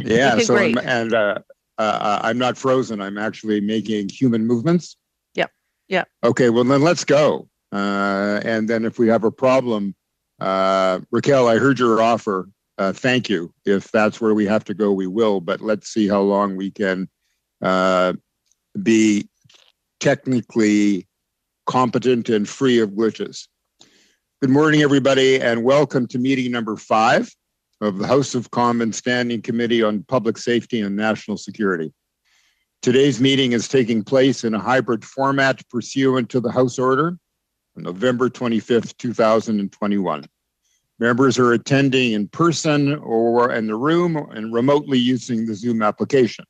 Yeah, so I'm not frozen. I'm actually making human movements. Yep. Okay, well then let's go. And then if we have a problem, Raquel, I heard your offer. Thank you. If that's where we have to go, we will. But let's see how long we can be technically competent and free of glitches. Good morning, everybody, and welcome to meeting number 5 of the House of Commons Standing Committee on Public Safety and National Security. Today's meeting is taking place in a hybrid format pursuant to the House Order on November 25th, 2021. Members are attending in person or in the room and remotely using the Zoom application.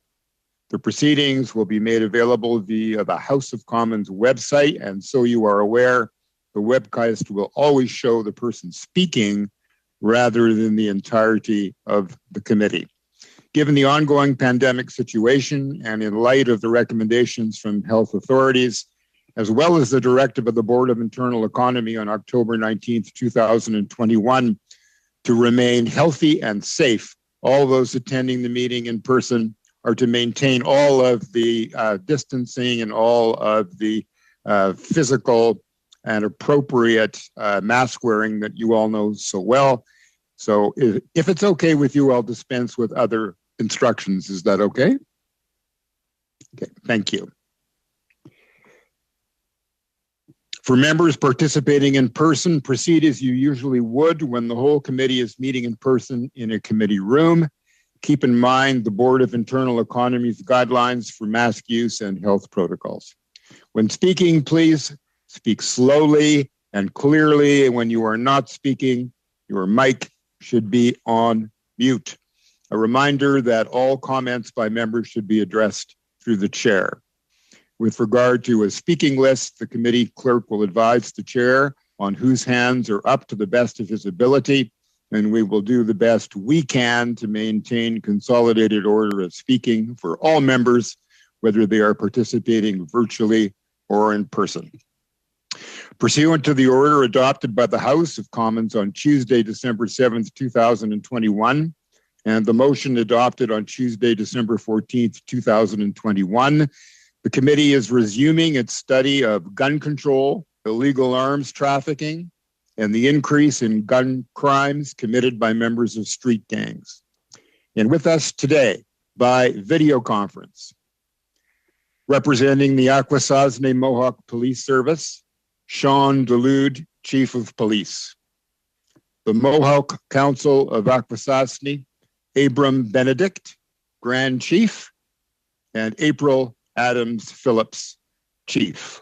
The proceedings will be made available via the House of Commons website, and so you are aware, the webcast will always show the person speaking rather than the entirety of the committee. Given the ongoing pandemic situation and in light of the recommendations from health authorities, as well as the directive of the Board of Internal Economy on October 19th, 2021, to remain healthy and safe, all those attending the meeting in person are to maintain all of the distancing and all of the physical and appropriate mask wearing that you all know so well. So if it's okay with you, I'll dispense with other instructions. Is that okay? Okay, thank you. For members participating in person, proceed as you usually would when the whole committee is meeting in person in a committee room. Keep in mind the Board of Internal Economy's guidelines for mask use and health protocols. When speaking, please speak slowly and clearly. When you are not speaking, your mic should be on mute. A reminder that all comments by members should be addressed through the chair. With regard to a speaking list, the committee clerk will advise the chair on whose hands are up to the best of his ability, and we will do the best we can to maintain consolidated order of speaking for all members, whether they are participating virtually or in person. Pursuant to the order adopted by the House of Commons on Tuesday, December 7th, 2021, and the motion adopted on Tuesday, December 14th, 2021, the committee is resuming its study of gun control, illegal arms trafficking, and the increase in gun crimes committed by members of street gangs. And with us today by video conference, representing the Akwesasne Mohawk Police Service, Sean Delude, Chief of Police. The Mohawk Council of Akwesasne, Abram Benedict, Grand Chief, and April Adams Phillips, Chief.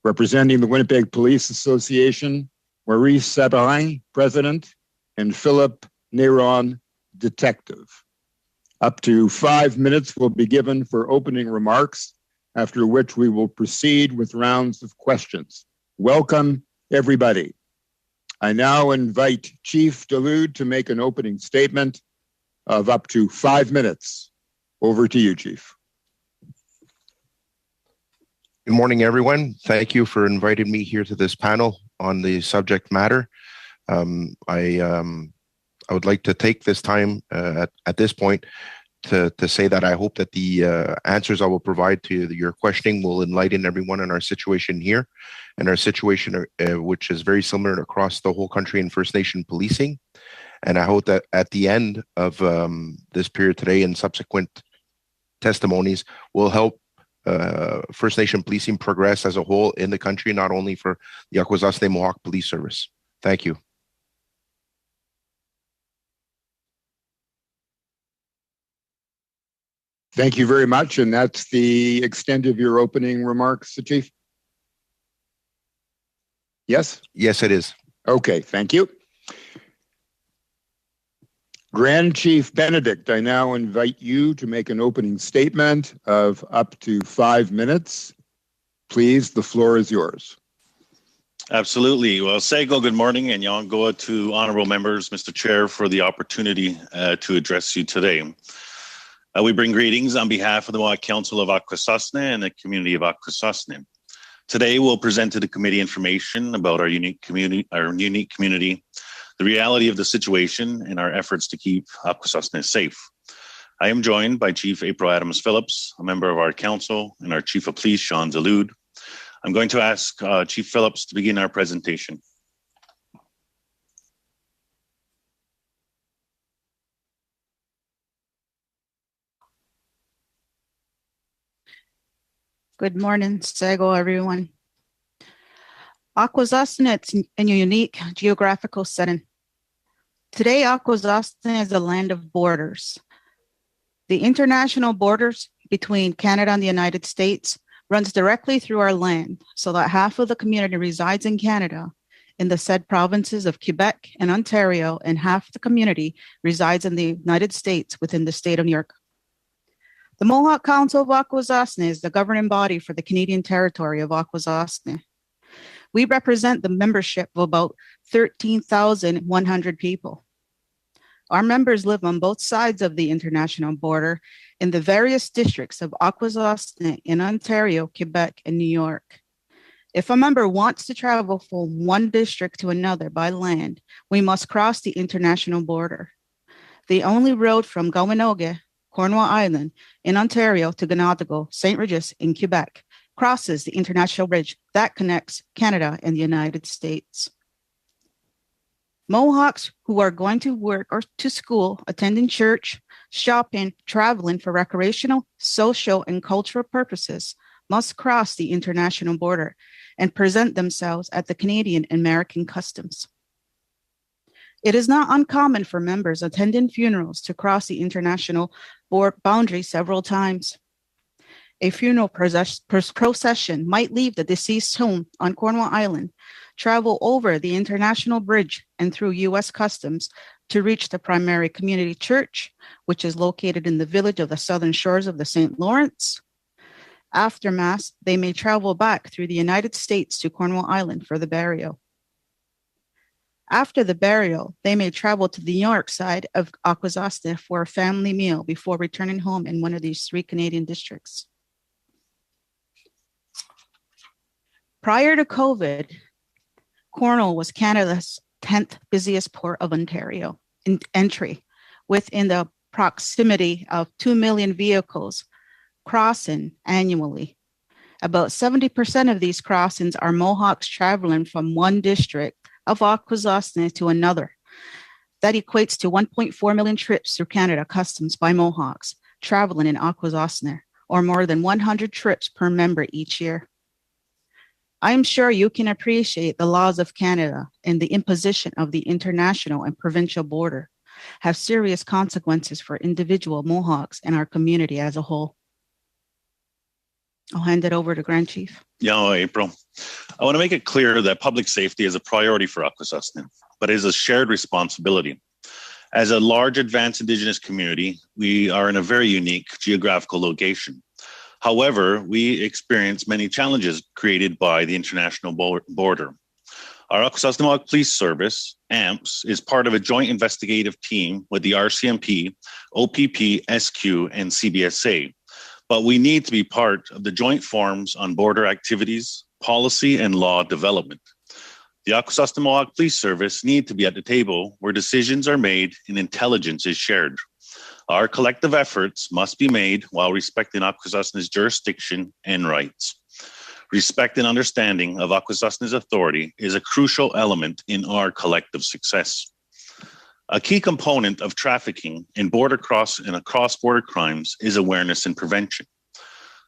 Representing the Winnipeg Police Association, Maurice Sabarin, President, and Philip Néron, Detective. Up to 5 minutes will be given for opening remarks, after which we will proceed with rounds of questions. Welcome, everybody. I now invite Chief Delude to make an opening statement of up to 5 minutes. Over to you, Chief. Good morning, everyone. Thank you for inviting me here to this panel on the subject matter. I would like to take this time at this point to say that I hope that the answers I will provide to your questioning will enlighten everyone in our situation here and our situation, which is very similar across the whole country in First Nation policing. And I hope that at the end of this period today and subsequent testimonies will help First Nation policing progress as a whole in the country, not only for the Akwesasne Mohawk Police Service. Thank you. Thank you very much. And that's the extent of your opening remarks, Chief? Yes? Yes, it is. Okay, thank you. Grand Chief Benedict, I now invite you to make an opening statement of up to 5 minutes. Please, the floor is yours. Absolutely. Well, Sego, good morning, and Yangoa to honorable members, Mr. Chair, for the opportunity to address you today. We bring greetings on behalf of the Mohawk Council of Akwesasne and the community of Akwesasne. Today, we'll present to the committee information about our unique community, the reality of the situation, and our efforts to keep Akwesasne safe. I am joined by Chief April Adams Phillips, a member of our council, and our Chief of Police, Sean Zalud. I'm going to ask Chief Phillips to begin our presentation. Good morning, SECU, everyone. Akwesasne is in a unique geographical setting. Today, Akwesasne is a land of borders. The international borders between Canada and the United States runs directly through our land, so that half of the community resides in Canada, in the said provinces of Quebec and Ontario, and half the community resides in the United States within the state of New York. The Mohawk Council of Akwesasne is the governing body for the Canadian territory of Akwesasne. We represent the membership of about 13,100 people. Our members live on both sides of the international border in the various districts of Akwesasne in Ontario, Quebec, and New York. If a member wants to travel from one district to another by land, we must cross the international border. The only road from Gawanoge, Cornwall Island, in Ontario to Ganadago, St. Regis in Quebec, crosses the international bridge that connects Canada and the United States. Mohawks who are going to work or to school, attending church, shopping, traveling for recreational, social, and cultural purposes must cross the international border and present themselves at the Canadian and American customs. It is not uncommon for members attending funerals to cross the international boundary several times. A funeral procession might leave the deceased's home on Cornwall Island, travel over the international bridge and through U.S. Customs to reach the primary community church, which is located in the village of the southern shores of the St. Lawrence. After Mass, they may travel back through the United States to Cornwall Island for the burial. After the burial, they may travel to the New York side of Akwesasne for a family meal before returning home in one of these three Canadian districts. Prior to COVID, Cornwall was Canada's 10th busiest port of Ontario in entry, within the proximity of 2 million vehicles crossing annually. About 70% of these crossings are Mohawks traveling from one district of Akwesasne to another. That equates to 1.4 million trips through Canada customs by Mohawks traveling in Akwesasne, or more than 100 trips per member each year. I am sure you can appreciate the laws of Canada and the imposition of the international and provincial border have serious consequences for individual Mohawks and our community as a whole. I'll hand it over to Grand Chief. Yeah, April. I want to make it clear that public safety is a priority for Akwesasne, but it is a shared responsibility. As a large advanced Indigenous community, we are in a very unique geographical location. However, we experience many challenges created by the international border. Our Akwesasne Police Service, AMPS, is part of a joint investigative team with the RCMP, OPP, SECU, and CBSA. But we need to be part of the joint forums on border activities, policy, and law development. The Akwesasne Police Service need to be at the table where decisions are made and intelligence is shared. Our collective efforts must be made while respecting Akwesasne's jurisdiction and rights. Respect and understanding of Akwesasne's authority is a crucial element in our collective success. A key component of trafficking and cross-border crimes is awareness and prevention.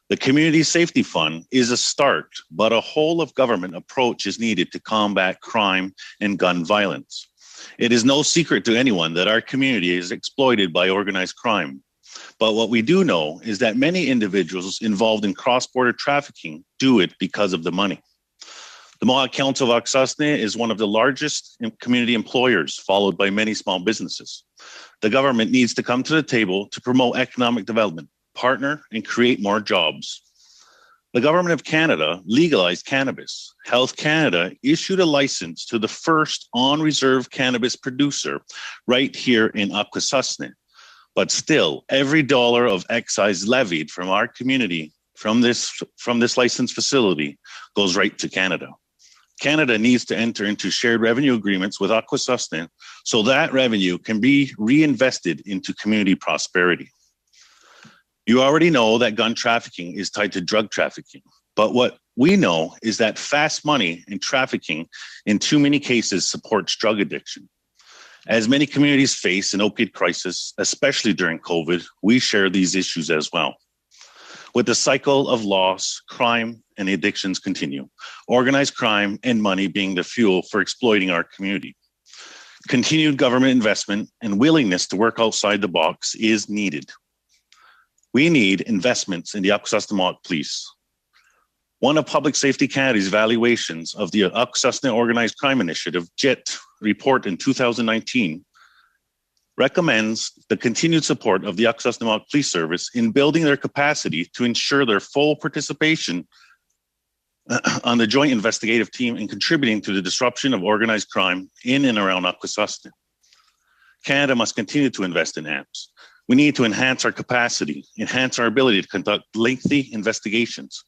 The Community Safety Fund is a start, but a whole-of-government approach is needed to combat crime and gun violence. It is no secret to anyone that our community is exploited by organized crime. But what we do know is that many individuals involved in cross-border trafficking do it because of the money. The Mohawk Council of Akwesasne is one of the largest community employers, followed by many small businesses. The government needs to come to the table to promote economic development, partner, and create more jobs. The Government of Canada legalized cannabis. Health Canada issued a license to the first on-reserve cannabis producer right here in Akwesasne. But still, every dollar of excise levied from our community from this licensed facility goes right to Canada. Canada needs to enter into shared revenue agreements with Akwesasne so that revenue can be reinvested into community prosperity. You already know that gun trafficking is tied to drug trafficking, but what we know is that fast money and trafficking in too many cases supports drug addiction. As many communities face an opiate crisis, especially during COVID, we share these issues as well. With the cycle of loss, crime, and addictions continue, organized crime and money being the fuel for exploiting our community. Continued government investment and willingness to work outside the box is needed. We need investments in the Akwesasne Police. One of Public Safety Canada's evaluations of the Akwesasne Organized Crime Initiative, JIT, report in 2019 recommends the continued support of the Akwesasne Police Service in building their capacity to ensure their full participation on the joint investigative team and contributing to the disruption of organized crime in and around Akwesasne. Canada must continue to invest in AMPS. We need to enhance our capacity, enhance our ability to conduct lengthy investigations,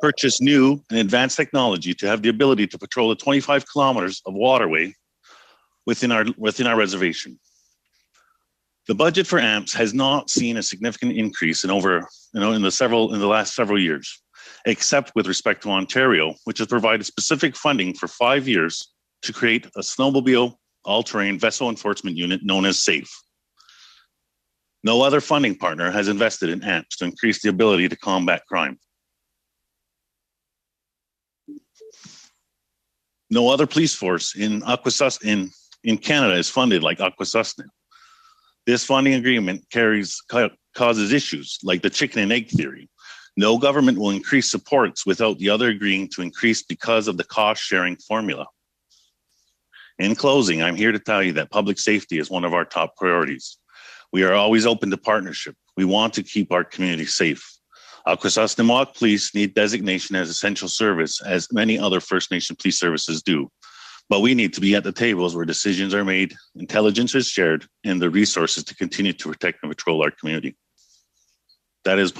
purchase new and advanced technology to have the ability to patrol the 25 kilometers of waterway within our reservation. The budget for AMPS has not seen a significant increase in the last several years, except with respect to Ontario, which has provided specific funding for 5 years to create a snowmobile all-terrain vessel enforcement unit known as SAFE. No other funding partner has invested in AMPS to increase the ability to combat crime. No other police force in Canada is funded like Akwesasne. This funding agreement causes issues like the chicken and egg theory. No government will increase supports without the other agreeing to increase because of the cost-sharing formula. In closing, I'm here to tell you that public safety is one of our top priorities. We are always open to partnership. We want to keep our community safe. Akwesasne Police need designation as essential service, as many other First Nation police services do. But we need to be at the tables where decisions are made, intelligence is shared, and the resources to continue to protect and patrol our community. That is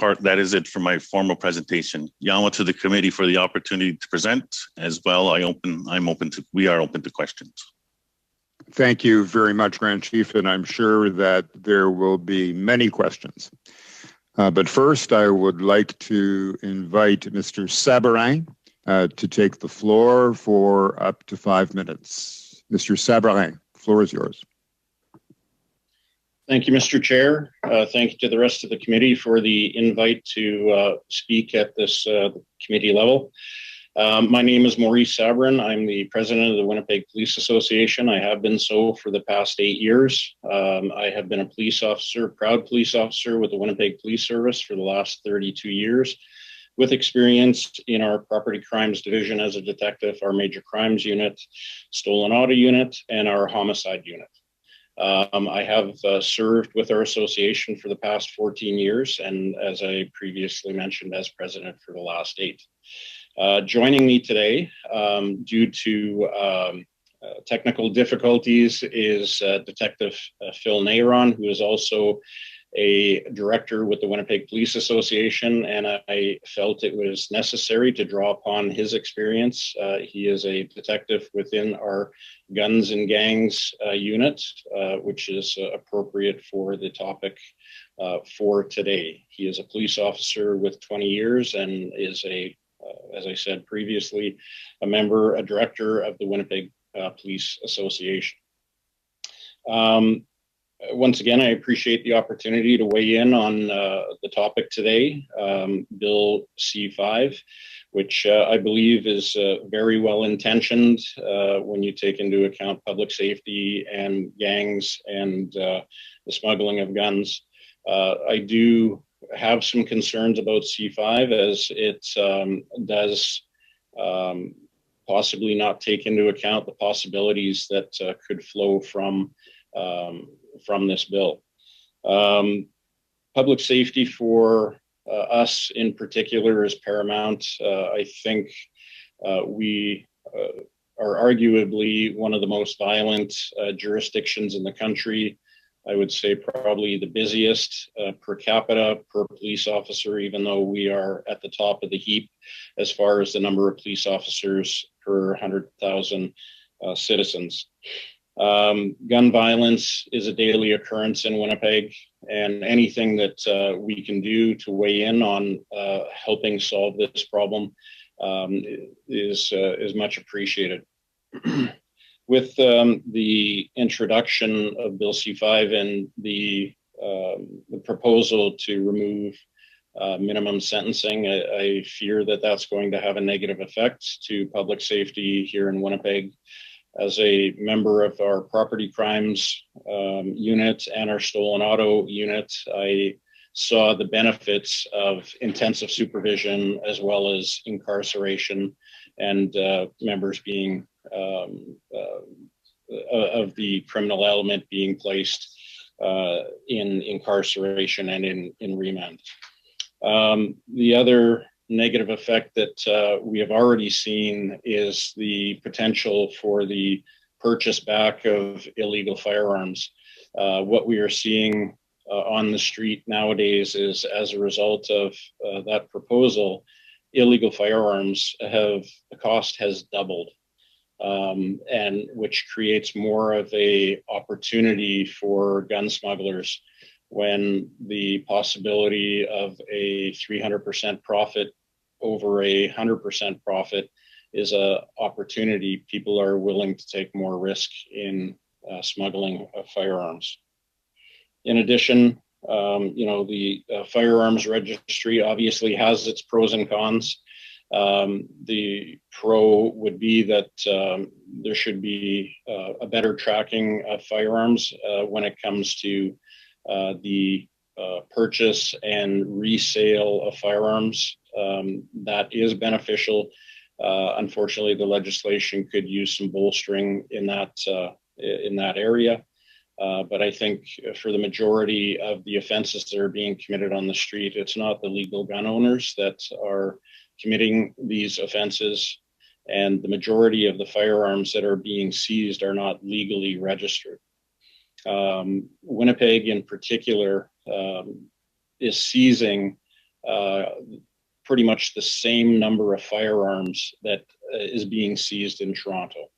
it for my formal presentation. Yawa to the committee for the opportunity to present as well. We are open to questions. Thank you very much, Grand Chief, and I'm sure that there will be many questions. But first, I would like to invite Mr. Sabourin to take the floor for up to 5 minutes. Mr. Sabourin, the floor is yours. Thank you, Mr. Chair. Thank you to the rest of the committee for the invite to speak at this committee level. My name is Maurice Sabourin. I'm the president of the Winnipeg Police Association. I have been so for the past 8 years. I have been a police officer, proud police officer with the Winnipeg Police Service for the last 32 years, with experience in our property crimes division as a detective, our major crimes unit, stolen auto unit, and our homicide unit. I have served with our association for the past 14 years, and as I previously mentioned, as president for the last 8. Joining me today, due to technical difficulties, is Detective Phil Neyron, who is also a director with the Winnipeg Police Association, and I felt it was necessary to draw upon his experience. He is a detective within our Guns and Gangs unit, which is appropriate for the topic for today. He is a police officer with 20 years and is as I said previously, a director of the Winnipeg Police Association. Once again, I appreciate the opportunity to weigh in on the topic today, Bill C-5, which I believe is very well intentioned when you take into account public safety and gangs and the smuggling of guns. I do have some concerns about C-5 as it does possibly not take into account the possibilities that could flow from this bill. Public safety for us in particular is paramount. I think we are arguably one of the most violent jurisdictions in the country. I would say probably the busiest per capita, per police officer, even though we are at the top of the heap as far as the number of police officers per 100,000 citizens. Gun violence is a daily occurrence in Winnipeg, and anything that we can do to weigh in on helping solve this problem is much appreciated. With the introduction of Bill C-5 and the proposal to remove minimum sentencing, I fear that that's going to have a negative effect to public safety here in Winnipeg. As a member of our property crimes unit and our stolen auto unit, I saw the benefits of intensive supervision as well as incarceration and members being of the criminal element being placed in incarceration and in remand. The other negative effect that we have already seen is the potential for the purchase back of illegal firearms. What we are seeing on the street nowadays is, as a result of that proposal, illegal firearms the cost has doubled, and which creates more of a opportunity for gun smugglers when the possibility of a 300% profit over a 100% profit is a opportunity. People are willing to take more risk in smuggling of firearms. In addition, the firearms registry obviously has its pros and cons. The pro would be that there should be a better tracking of firearms when it comes to the purchase and resale of firearms. That is beneficial. Unfortunately, the legislation could use some bolstering in that area. But I think for the majority of the offenses that are being committed on the street, it's not the legal gun owners that are committing these offenses, and the majority of the firearms that are being seized are not legally registered. Winnipeg in particular is seizing pretty much the same number of firearms that is being seized in Toronto.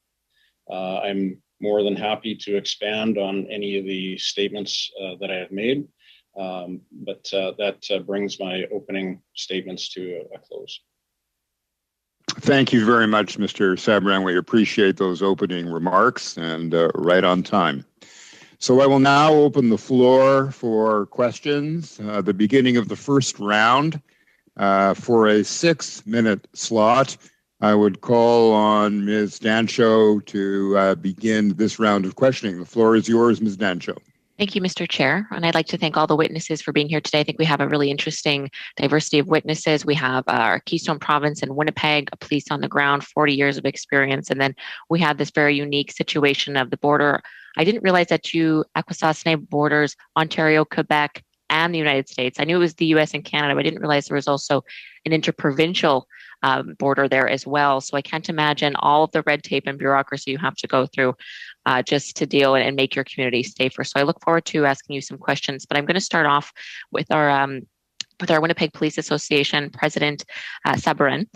I'm more than happy to expand on any of the statements that I have made, but that brings my opening statements to a close. Thank you very much, Mr. Sabran. We appreciate those opening remarks, and right on time. So I will now open the floor for questions. The beginning of the first round for a 6-minute slot. I would call on Ms. Dancho to begin this round of questioning. The floor is yours, Ms. Dancho. Thank you, Mr. Chair. And I'd like to thank all the witnesses for being here today. I think we have a really interesting diversity of witnesses. We have our Keystone Province in Winnipeg, a police on the ground, 40 years of experience. And then we have this very unique situation of the border. I didn't realize that Akwesasne borders Ontario, Quebec, and the United States. I knew it was the US and Canada, but I didn't realize there was also an interprovincial border there as well. So I can't imagine all of the red tape and bureaucracy you have to go through just to deal and make your community safer. So I look forward to asking you some questions, but I'm going to start off with our Winnipeg Police Association President, Sabran.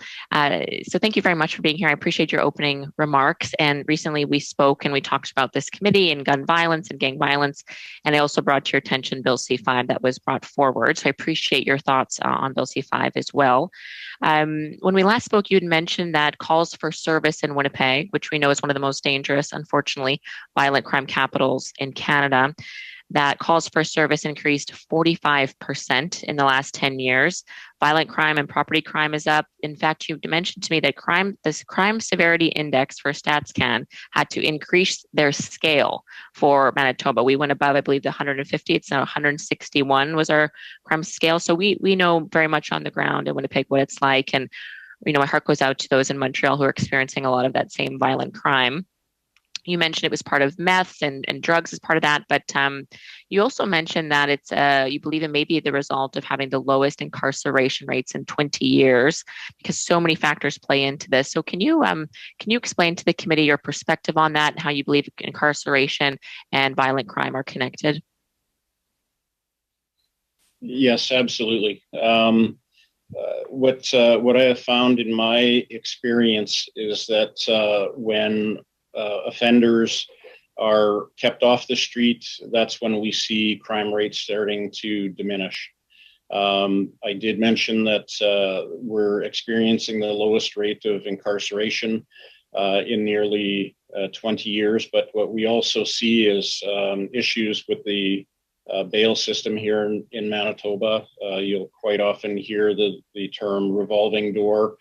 So thank you very much for being here. I appreciate your opening remarks. And recently we spoke and we talked about this committee and gun violence and gang violence. And I also brought to your attention Bill C-5 that was brought forward. So I appreciate your thoughts on Bill C-5 as well. When we last spoke, you had mentioned that calls for service in Winnipeg, which we know is one of the most dangerous, unfortunately, violent crime capitals in Canada, that calls for service increased 45% in the last 10 years. Violent crime and property crime is up. In fact, you mentioned to me that this crime severity index for StatsCan had to increase their scale for Manitoba. We went above, I believe, the 150. It's now 161 was our crime scale. So we know very much on the ground in Winnipeg what it's like. And, my heart goes out to those in Montreal who are experiencing a lot of that same violent crime. You mentioned it was part of meth and drugs as part of that, but you also mentioned that it's you believe it may be the result of having the lowest incarceration rates in 20 years because so many factors play into this. So can you explain to the committee your perspective on that and how you believe incarceration and violent crime are connected? Yes, absolutely. What I have found in my experience is that when offenders are kept off the street, that's when we see crime rates starting to diminish. I did mention that we're experiencing the lowest rate of incarceration in nearly 20 years, but what we also see is issues with the bail system here in Manitoba. You'll quite often hear the term revolving door,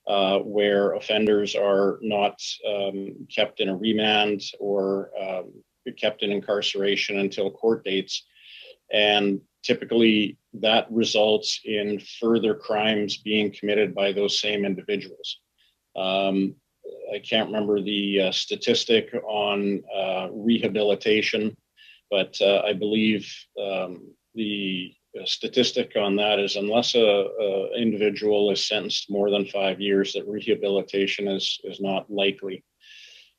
where offenders are not kept in a remand or kept in incarceration until court dates. And typically that results in further crimes being committed by those same individuals. I can't remember the statistic on rehabilitation, but I believe the statistic on that is unless a individual is sentenced more than 5 years, that rehabilitation is not likely.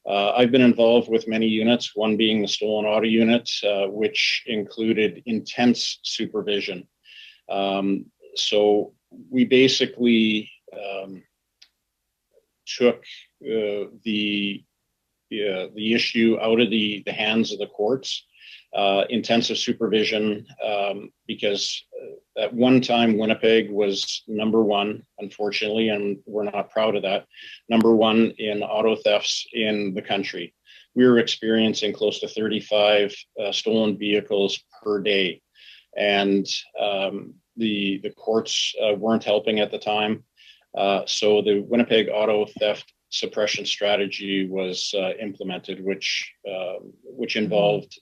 I've been involved with many units, one being the stolen auto unit, which included intense supervision. So we basically took the issue out of the hands of the courts. Intensive supervision, because at one time Winnipeg was number one, unfortunately, and we're not proud of that, number one in auto thefts in the country. We were experiencing close to 35 stolen vehicles per day, and the courts weren't helping at the time. So the Winnipeg auto theft suppression strategy was implemented, which involved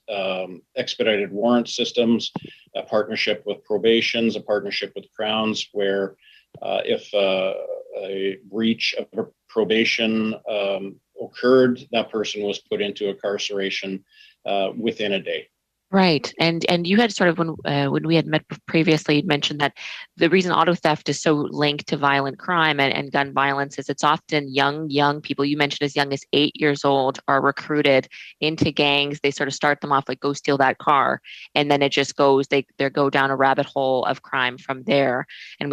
expedited warrant systems, a partnership with probations, a partnership with crowns, where if a breach of probation occurred, that person was put into incarceration within a day. Right. And you had sort of, when we had met previously, mentioned that the reason auto theft is so linked to violent crime and gun violence is it's often young people, you mentioned as young as 8 years old, are recruited into gangs. They sort of start them off like, go steal that car. And then it just goes, they go down a rabbit hole of crime from there. And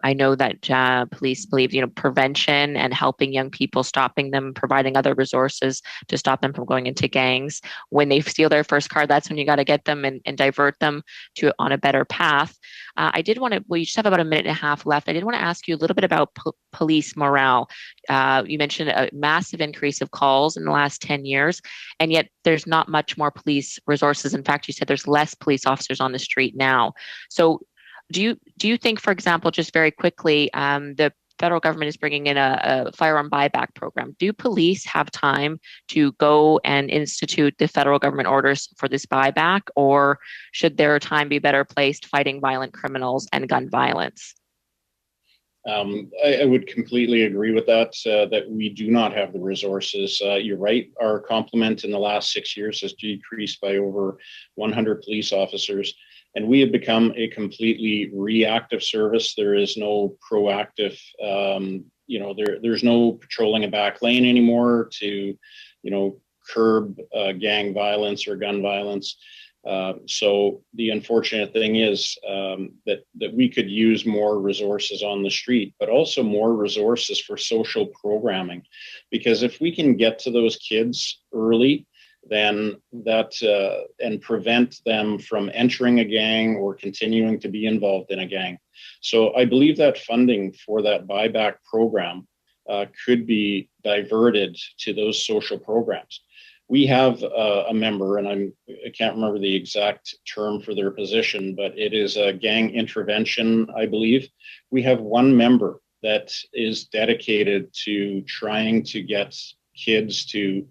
I know that police believe, prevention and helping young people, stopping them, providing other resources to stop them from going into gangs. When they steal their first car, that's when you got to get them and divert them on a better path. I did want to, we just have about a minute and a half left. I did want to ask you a little bit about police morale. You mentioned a massive increase of calls in the last 10 years, and yet there's not much more police resources. In fact, you said there's less police officers on the street now. So do you think, for example, just very quickly, the federal government is bringing in a firearm buyback program. Do police have time to go and institute the federal government orders for this buyback, or should their time be better placed fighting violent criminals and gun violence? I would completely agree with that, that we do not have the resources. You're right. Our complement in the last 6 years has decreased by over 100 police officers. And we have become a completely reactive service. There is no proactive, there's no patrolling a back lane anymore to, curb gang violence or gun violence. So the unfortunate thing is that we could use more resources on the street, but also more resources for social programming. Because if we can get to those kids early, then that and prevent them from entering a gang or continuing to be involved in a gang. So I believe that funding for that buyback program could be diverted to those social programs. We have a member, and I can't remember the exact term for their position, but it is a gang intervention, I believe. We have one member that is dedicated to trying to get kids to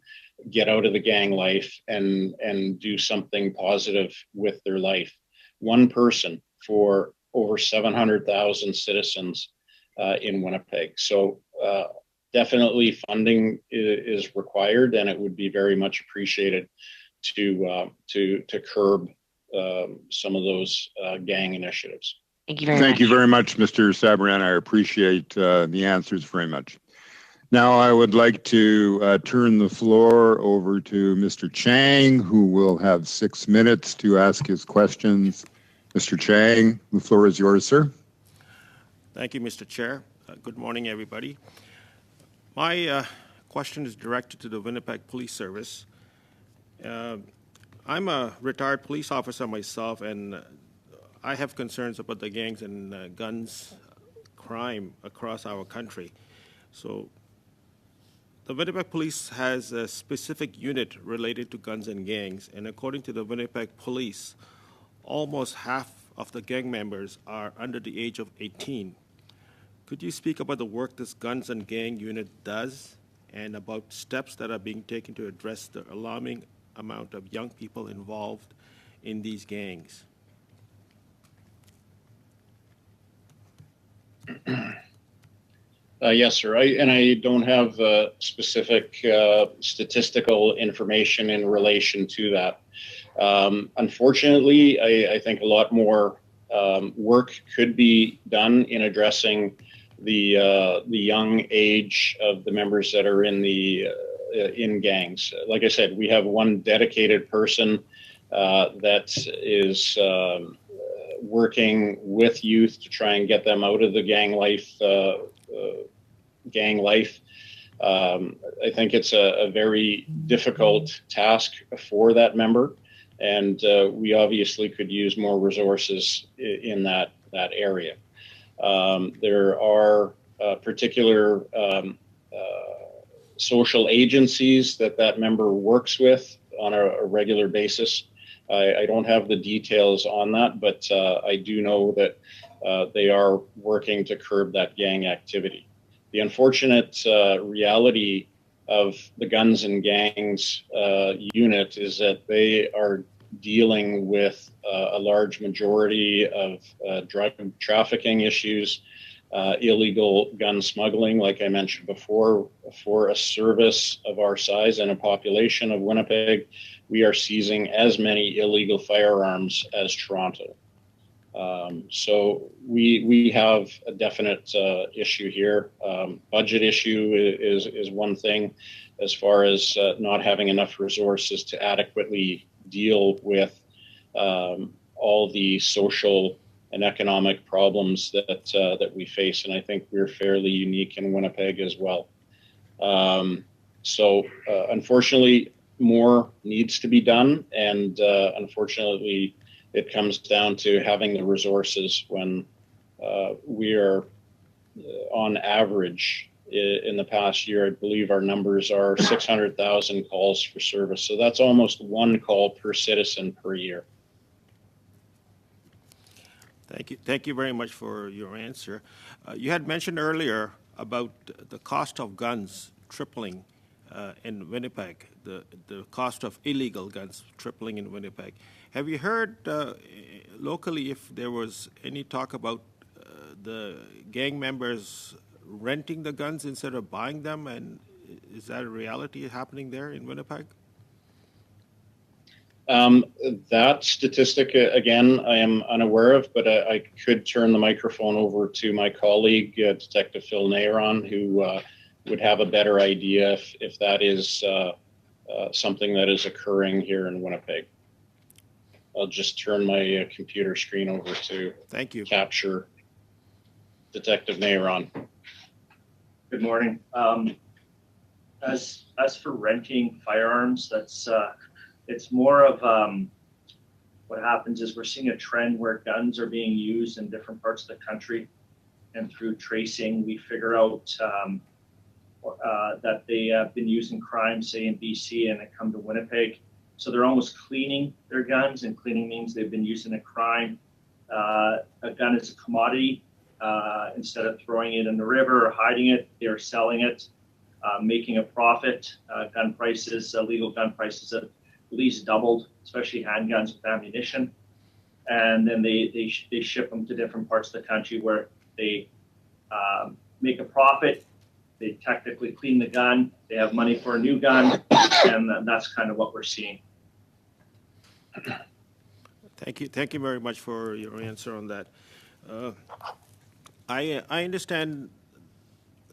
get out of the gang life and do something positive with their life. One person for over 700,000 citizens in Winnipeg. So definitely funding is required, and it would be very much appreciated to curb some of those gang initiatives. Thank you very much. Thank you very much, Mr. Sabran. I appreciate the answers very much. Now I would like to turn the floor over to Mr. Chang, who will have 6 minutes to ask his questions. Mr. Chang, the floor is yours, sir. Thank you, Mr. Chair. Good morning, everybody. My question is directed to the Winnipeg Police Service. I'm a retired police officer myself, and I have concerns about the gangs and guns crime across our country. So the Winnipeg Police has a specific unit related to guns and gangs, and according to the Winnipeg Police, almost half of the gang members are under the age of 18. Could you speak about the work this Guns and Gang unit does and about steps that are being taken to address the alarming amount of young people involved in these gangs? Yes, sir. I don't have specific statistical information in relation to that. Unfortunately, I think a lot more work could be done in addressing the young age of the members that are in gangs. Like I said, we have one dedicated person that is working with youth to try and get them out of the gang life. I think it's a very difficult task for that member, and we obviously could use more resources in that area. There are particular social agencies that member works with on a regular basis. I don't have the details on that, but I do know that they are working to curb that gang activity. The unfortunate reality of the Guns and Gangs unit is that they are dealing with a large majority of drug trafficking issues, illegal gun smuggling, like I mentioned before. For a service of our size and a population of Winnipeg, we are seizing as many illegal firearms as Toronto. So we have a definite issue here. Budget issue is one thing, as far as not having enough resources to adequately deal with all the social and economic problems that we face, and I think we're fairly unique in Winnipeg as well. So unfortunately, more needs to be done, and unfortunately, it comes down to having the resources when we are on average in the past year, I believe our numbers are 600,000 calls for service. So that's almost one call per citizen per year. Thank you. Thank you very much for your answer. You had mentioned earlier about the cost of guns tripling in Winnipeg, the cost of illegal guns tripling in Winnipeg. Have you heard locally if there was any talk about the gang members renting the guns instead of buying them, and is that a reality happening there in Winnipeg? That statistic, again, I am unaware of, but I could turn the microphone over to my colleague, Detective Phil Neyron, who would have a better idea if that is something that is occurring here in Winnipeg. I'll just turn my computer screen over to capture Detective Neyron. Good morning. As for renting firearms, that's it's more of what happens is we're seeing a trend where guns are being used in different parts of the country, and through tracing we figure out that they have been used in crime, say in BC, and they come to Winnipeg. So they're almost cleaning their guns, and cleaning means they've been used in a crime. A gun is a commodity. Instead of throwing it in the river or hiding it, they're selling it, making a profit. Gun prices, legal gun prices have at least doubled, especially handguns with ammunition. And then they ship them to different parts of the country where they make a profit. They technically clean the gun. They have money for a new gun, and that's kind of what we're seeing. Thank you very much for your answer on that. I understand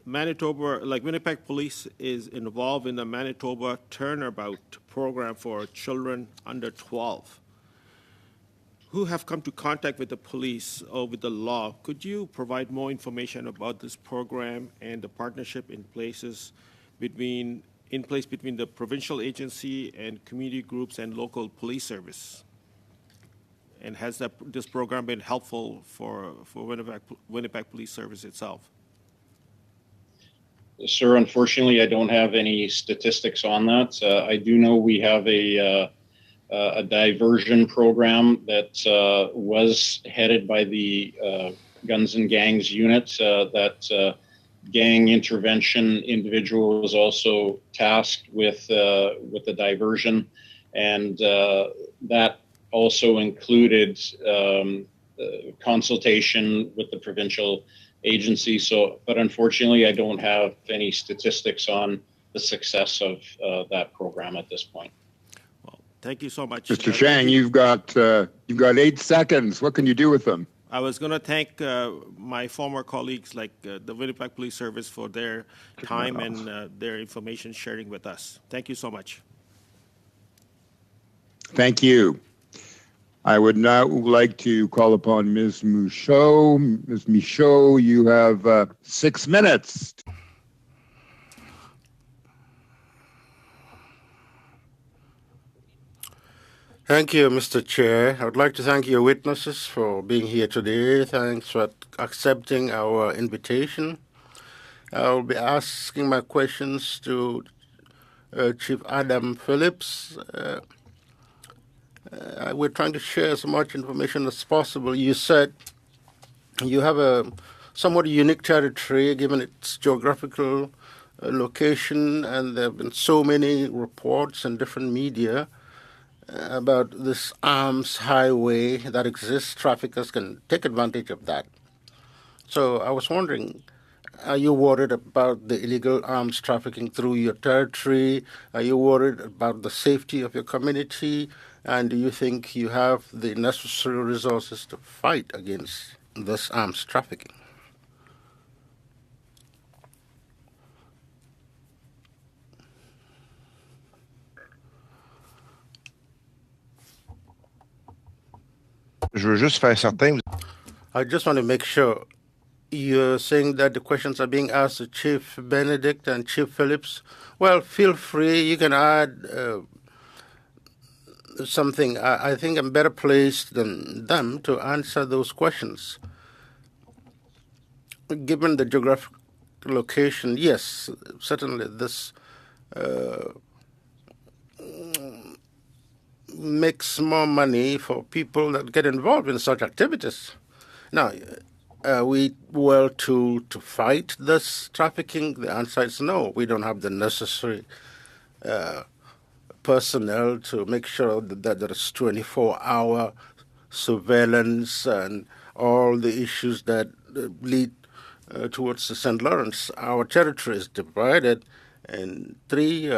Manitoba, like Winnipeg Police, is involved in the Manitoba Turnabout program for children under 12 who have come to contact with the police or with the law. Could you provide more information about this program and the partnership in places between in place between the provincial agency and community groups and local police service? And has this program been helpful for Winnipeg Police Service itself? Sir, unfortunately, I don't have any statistics on that. I do know we have a diversion program that was headed by the Guns and Gangs unit. That gang intervention individual was also tasked with the diversion, and that also included consultation with the provincial agency. But unfortunately, I don't have any statistics on the success of that program at this point. Well, thank you so much, Mr. Chang. You've got 8 seconds. What can you do with them? I was going to thank my former colleagues, like the Winnipeg Police Service, for their time and their information sharing with us. Thank you so much. Thank you. I would now like to call upon Ms. Michaud. Ms. Michaud, you have 6 minutes. Thank you, Mr. Chair. I would like to thank your witnesses for being here today. Thanks for accepting our invitation. I will be asking my questions to Chief Adam Phillips. We're trying to share as much information as possible. You said you have a somewhat unique territory given its geographical location, and there have been so many reports in different media about this arms highway that exists. Traffickers can take advantage of that. So I was wondering, are you worried about the illegal arms trafficking through your territory? Are you worried about the safety of your community? And do you think you have the necessary resources to fight against this arms trafficking? Je veux juste faire certain. I just want to make sure you're saying that the questions are being asked to Chief Benedict and Chief Phillips. Well, feel free. You can add something. I think I'm better placed than them to answer those questions. Given the geographic location, yes, certainly this makes more money for people that get involved in such activities. Now, are we well to fight this trafficking? The answer is no. We don't have the necessary personnel to make sure that there is 24-hour surveillance and all the issues that lead towards the St. Lawrence. Our territory is divided in 3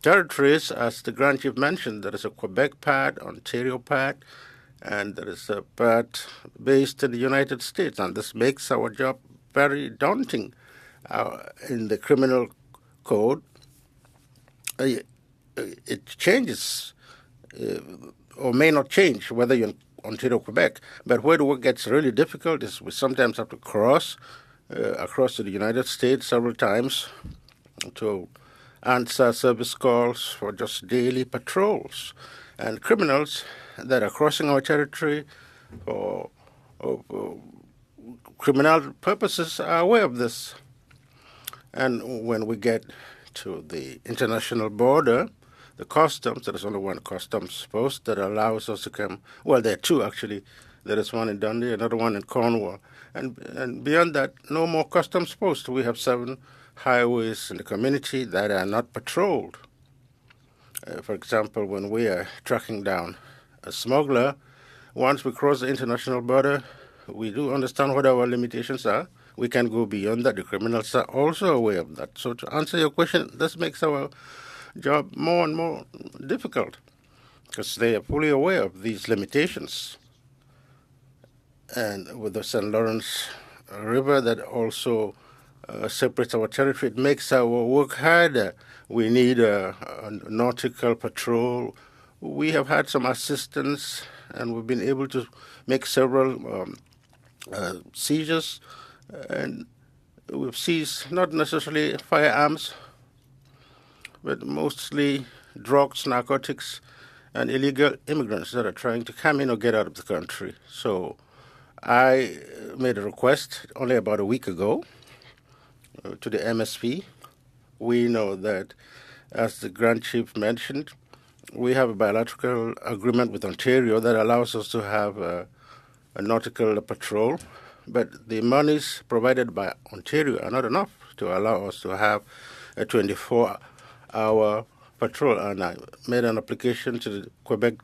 territories, as the Grand Chief mentioned. There is a Quebec part, Ontario part, and there is a part based in the United States. And this makes our job very daunting. In the criminal code, it changes or may not change whether you're in Ontario or Quebec. But where the work gets really difficult is we sometimes have to cross across to the United States several times to answer service calls for just daily patrols. And criminals that are crossing our territory for criminal purposes are aware of this. And when we get to the international border, the customs, there is only one customs post that allows us to come. Well, there are 2 actually. There is one in Dundee, another one in Cornwall. And beyond that, no more customs posts. We have 7 highways in the community that are not patrolled. For example, when we are tracking down a smuggler, once we cross the international border, we do understand what our limitations are. We can go beyond that. The criminals are also aware of that. So to answer your question, this makes our job more and more difficult because they are fully aware of these limitations. And with the St. Lawrence River that also separates our territory, it makes our work harder. We need a nautical patrol. We have had some assistance, and we've been able to make several seizures, and we've seized not necessarily firearms, but mostly drugs, narcotics, and illegal immigrants that are trying to come in or get out of the country. So I made a request only about a week ago to the MSP. We know that, as the Grand Chief mentioned, we have a bilateral agreement with Ontario that allows us to have a nautical patrol, but the monies provided by Ontario are not enough to allow us to have a 24-hour patrol. And I made an application to the Quebec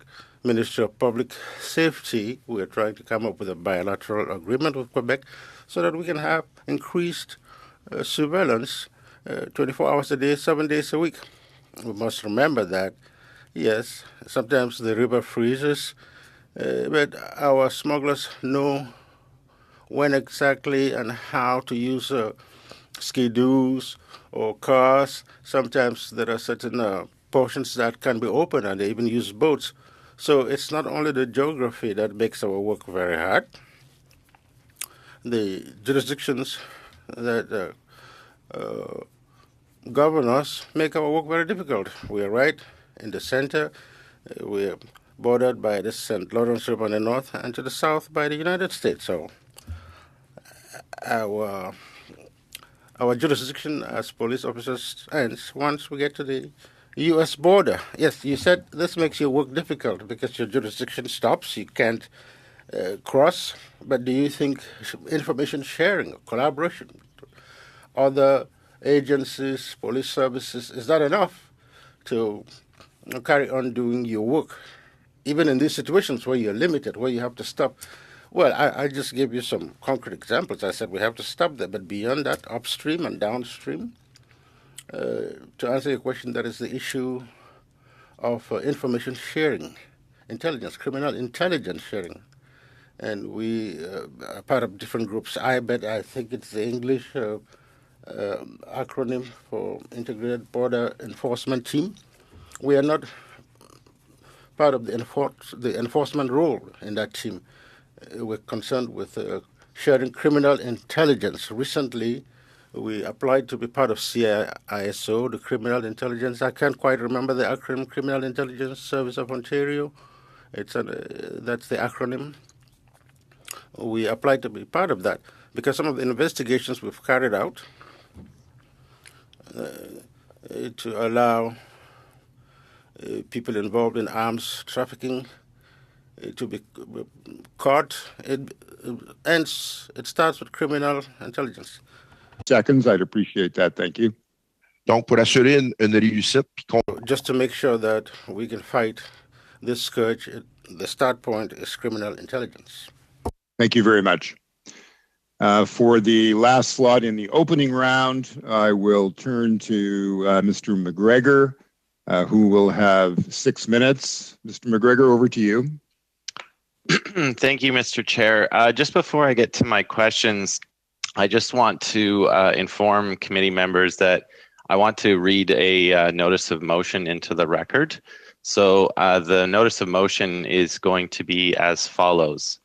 Ministry of Public Safety. We are trying to come up with a bilateral agreement with Quebec so that we can have increased surveillance 24 hours a day, 7 days a week. We must remember that, yes, sometimes the river freezes, but our smugglers know when exactly and how to use skidoos or cars. Sometimes there are certain portions that can be open, and they even use boats. So it's not only the geography that makes our work very hard. The jurisdictions that govern us make our work very difficult. We are right in the center. We are bordered by the St. Lawrence River on the north, and to the south by the United States. So our jurisdiction as police officers ends once we get to the U.S. border. Yes, you said this makes your work difficult because your jurisdiction stops. You can't cross. But do you think information sharing, collaboration, other agencies, police services, is that enough to carry on doing your work? Even in these situations where you're limited, where you have to stop. Well, I just gave you some concrete examples. I said we have to stop there, but beyond that, upstream and downstream, to answer your question, that is the issue of information sharing, intelligence, criminal intelligence sharing. And we are part of different groups. I think it's the English acronym for Integrated Border Enforcement Team. We are not part of the enforcement role in that team. We're concerned with sharing criminal intelligence. Recently, we applied to be part of CISO, the Criminal Intelligence. I can't quite remember the acronym, Criminal Intelligence Service of Ontario. That's the acronym. We applied to be part of that because some of the investigations we've carried out to allow people involved in arms trafficking to be caught. It starts with criminal intelligence. Seconds, I'd appreciate that. Thank you. Donc, pour assurer une réussite, just to make sure that we can fight this scourge, the start point is criminal intelligence. Thank you very much. For the last slot in the opening round, I will turn to Mr. McGregor, who will have 6 minutes. Mr. McGregor, over to you. Thank you, Mr. Chair. Just before I get to my questions, I just want to inform committee members that I want to read a notice of motion into the record. So the notice of motion is going to be as follows: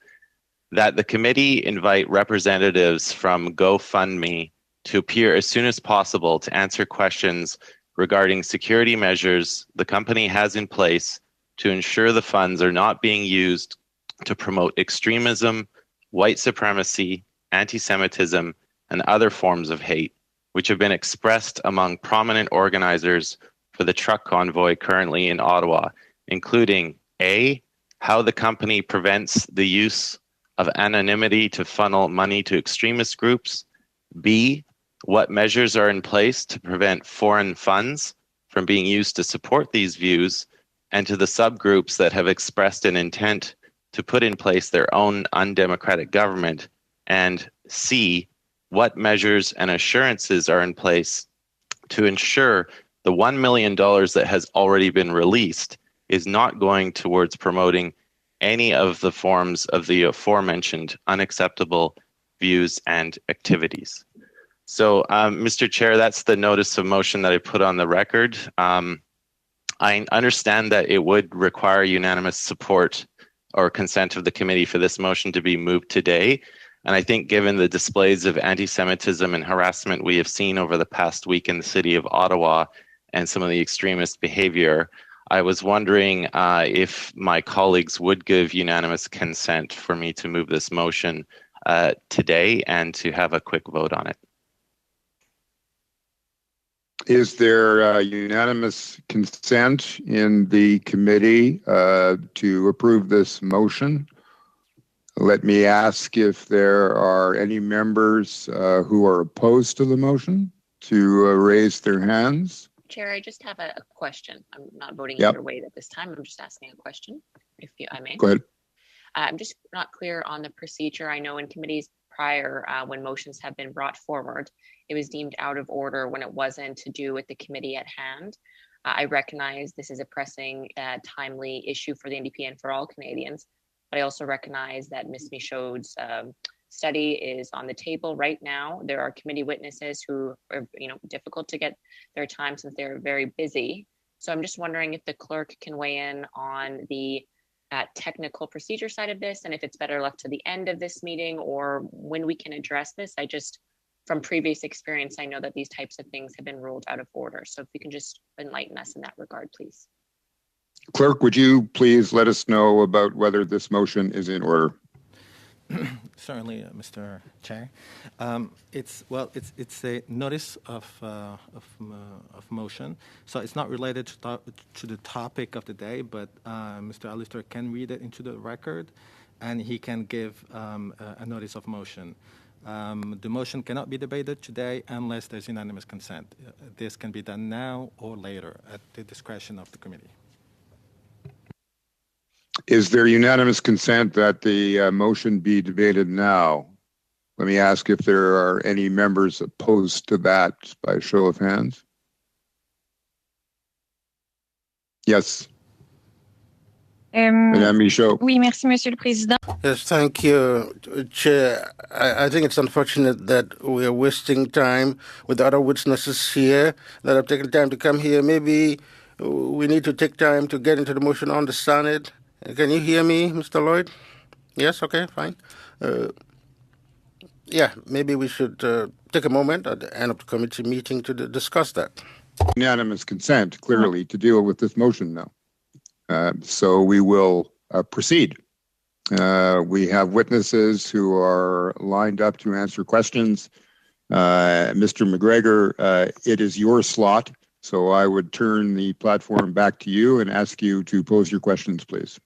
that the committee invite representatives from GoFundMe to appear as soon as possible to answer questions regarding security measures the company has in place to ensure the funds are not being used to promote extremism, white supremacy, anti-Semitism, and other forms of hate, which have been expressed among prominent organizers for the truck convoy currently in Ottawa, including A, how the company prevents the use of anonymity to funnel money to extremist groups, B, what measures are in place to prevent foreign funds from being used to support these views, and to the subgroups that have expressed an intent to put in place their own undemocratic government, and C, what measures and assurances are in place to ensure the $1 million that has already been released is not going towards promoting any of the forms of the aforementioned unacceptable views and activities. So, Mr. Chair, that's the notice of motion that I put on the record. I understand that it would require unanimous support or consent of the committee for this motion to be moved today. And I think given the displays of anti-Semitism and harassment we have seen over the past week in the city of Ottawa, and some of the extremist behavior. I was wondering if my colleagues would give unanimous consent for me to move this motion today and to have a quick vote on it. Is there unanimous consent in the committee to approve this motion? Let me ask if there are any members who are opposed to the motion to raise their hands. Chair, I just have a question. I'm not voting Yep. either way at this time. I'm just asking a question, if I may. Go ahead. I'm just not clear on the procedure. I know in committees prior, when motions have been brought forward, it was deemed out of order when it wasn't to do with the committee at hand. I recognize this is a pressing, timely issue for the NDP and for all Canadians, but I also recognize that Ms. Michaud's study is on the table right now. There are committee witnesses who are, difficult to get their time since they're very busy. So I'm just wondering if the clerk can weigh in on the technical procedure side of this, and if it's better left to the end of this meeting or when we can address this. From previous experience, I know that these types of things have been ruled out of order. So if you can just enlighten us in that regard, please. Clerk, would you please let us know about whether this motion is in order? Certainly, Mr. Chair. It's a notice of motion, so it's not related to the topic of the day, but Mr. Alistair can read it into the record, and he can give a notice of motion. The motion cannot be debated today unless there's unanimous consent. This can be done now or later at the discretion of the committee. Is there unanimous consent that the motion be debated now? Let me ask if there are any members opposed to that by a show of hands. Yes. Madame Michaud. Oui, merci, Monsieur le Président. Yes, thank you, Chair. I think it's unfortunate that we are wasting time with other witnesses here that have taken time to come here. Maybe we need to take time to get into the motion, understand it. Can you hear me, Mr. Lloyd? Yes, okay, fine. Yeah, maybe we should take a moment at the end of the committee meeting to discuss that. Unanimous consent, clearly, to deal with this motion now. So we will proceed. We have witnesses who are lined up to answer questions. Mr. McGregor, it is your slot, so I would turn the platform back to you and ask you to pose your questions, please.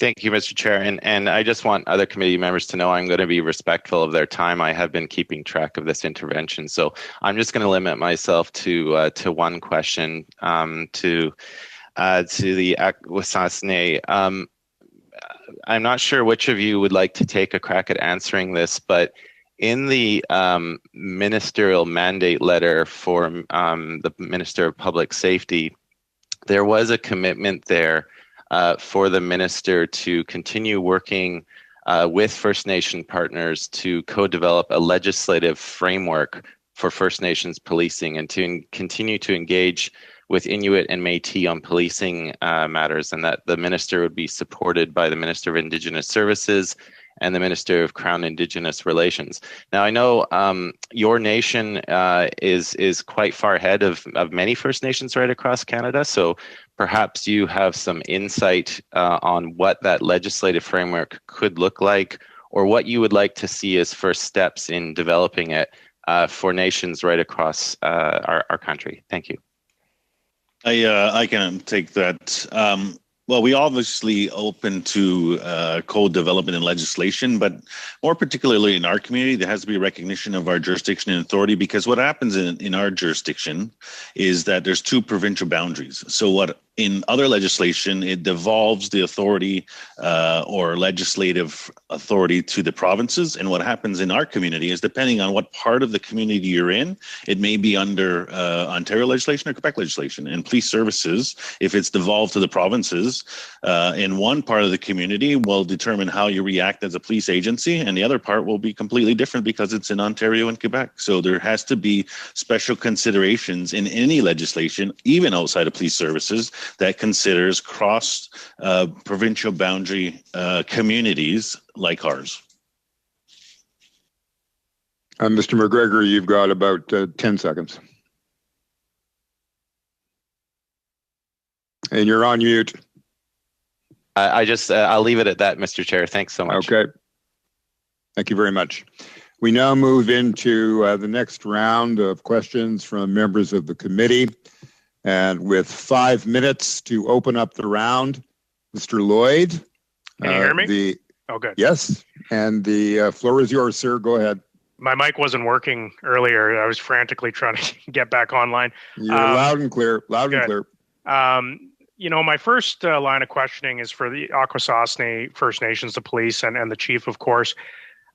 Thank you, Mr. Chair. And I just want other committee members to know I'm going to be respectful of their time. I have been keeping track of this intervention. So I'm just going to limit myself to one question to the Akwesasne. I'm not sure which of you would like to take a crack at answering this, but in the ministerial mandate letter for the Minister of Public Safety, there was a commitment there for the minister to continue working with First Nation partners to co-develop a legislative framework for First Nations policing and to continue to engage with Inuit and Métis on policing matters, and that the minister would be supported by the Minister of Indigenous Services and the Minister of Crown Indigenous Relations. Now, I know your nation is quite far ahead of many First Nations right across Canada, so perhaps you have some insight on what that legislative framework could look like, or what you would like to see as first steps in developing it for nations right across our country. Thank you. I can take that. Well, we obviously open to code development and legislation, but more particularly in our community, there has to be recognition of our jurisdiction and authority, because what happens in our jurisdiction is that there's two provincial boundaries. So what in other legislation, it devolves the authority or legislative authority to the provinces. And what happens in our community is, depending on what part of the community you're in, it may be under Ontario legislation or Quebec legislation. And police services, if it's devolved to the provinces, in one part of the community will determine how you react as a police agency, and the other part will be completely different because it's in Ontario and Quebec. So there has to be special considerations in any legislation, even outside of police services, that considers cross provincial boundary communities like ours. Mr. McGregor, you've got about 10 seconds. And you're on mute. I'll leave it at that, Mr. Chair. Thanks so much. Okay. Thank you very much. We now move into the next round of questions from members of the committee. And with 5 minutes to open up the round, Mr. Lloyd. Can you hear me? Oh, good. Yes. And the floor is yours, sir. Go ahead. My mic wasn't working earlier. I was frantically trying to get back online. You're loud and clear. Loud and clear. My first line of questioning is for the Akwesasne First Nations, the police, and the chief, of course.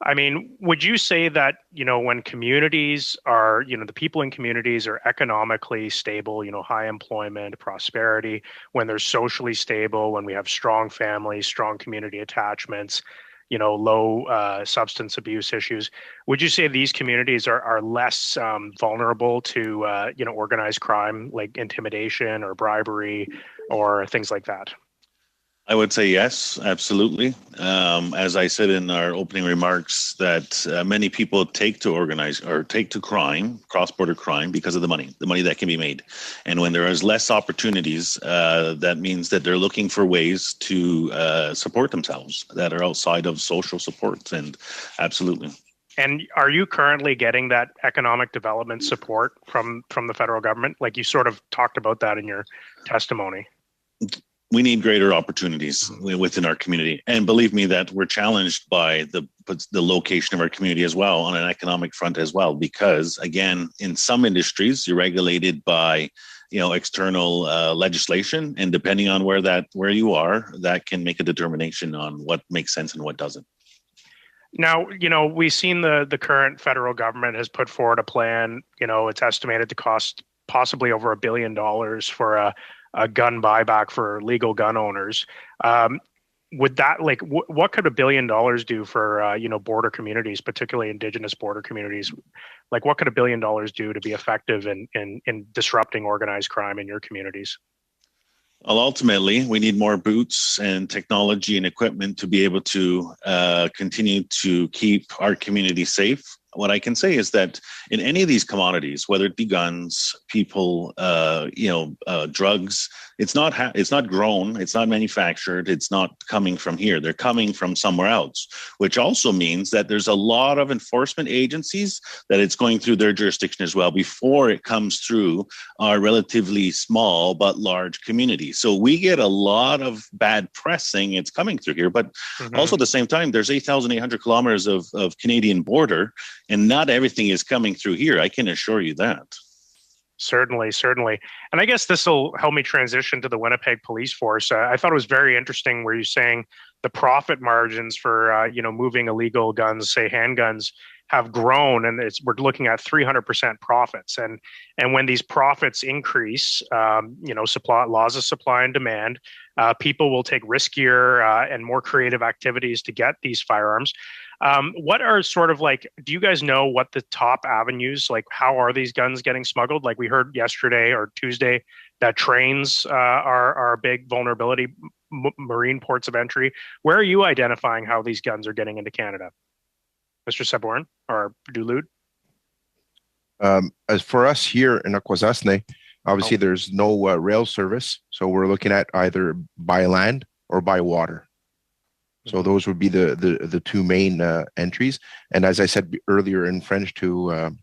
I mean, would you say that, when communities are, the people in communities are economically stable, high employment, prosperity, when they're socially stable, when we have strong families, strong community attachments, low substance abuse issues, would you say these communities are less vulnerable to, organized crime like intimidation or bribery or things like that? I would say yes, absolutely. As I said in our opening remarks, that many people take to organize or take to crime, cross-border crime, because of the money that can be made. And when there is less opportunities, that means that they're looking for ways to support themselves that are outside of social supports. And absolutely. And are you currently getting that economic development support from the federal government? Like you sort of talked about that in your testimony. We need greater opportunities within our community. And believe me that we're challenged by the location of our community as well on an economic front as well, because again, in some industries, you're regulated by, external legislation. And depending on where you are, that can make a determination on what makes sense and what doesn't. Now, we've seen the current federal government has put forward a plan, it's estimated to cost possibly over $1 billion for a gun buyback for legal gun owners. Would that what could $1 billion do for border communities, particularly Indigenous border communities? Like what could $1 billion do to be effective in disrupting organized crime in your communities? Well, ultimately, we need more boots and technology and equipment to be able to continue to keep our community safe. What I can say is that in any of these commodities, whether it be guns, people, drugs, it's not grown, it's not manufactured, it's not coming from here. They're coming from somewhere else, which also means that there's a lot of enforcement agencies that it's going through their jurisdiction as well before it comes through our relatively small but large community. So we get a lot of bad press saying it's coming through here, but also at the same time, there's 8,800 kilometers of Canadian border. And not everything is coming through here. I can assure you that. Certainly. And I guess this will help me transition to the Winnipeg Police Force. I thought it was very interesting where you're saying the profit margins for, moving illegal guns, say handguns, have grown, and we're looking at 300% profits. And when these profits increase, laws of supply and demand, people will take riskier and more creative activities to get these firearms. What are do you guys know what the top avenues, how are these guns getting smuggled? Like we heard yesterday or Tuesday that trains are a big vulnerability, marine ports of entry. Where are you identifying how these guns are getting into Canada? Mr. Sabourin or Duluth? As for us here in Akwesasne, obviously there's no rail service. So we're looking at either by land or by water. So those would be the two main entries. And as I said earlier in French to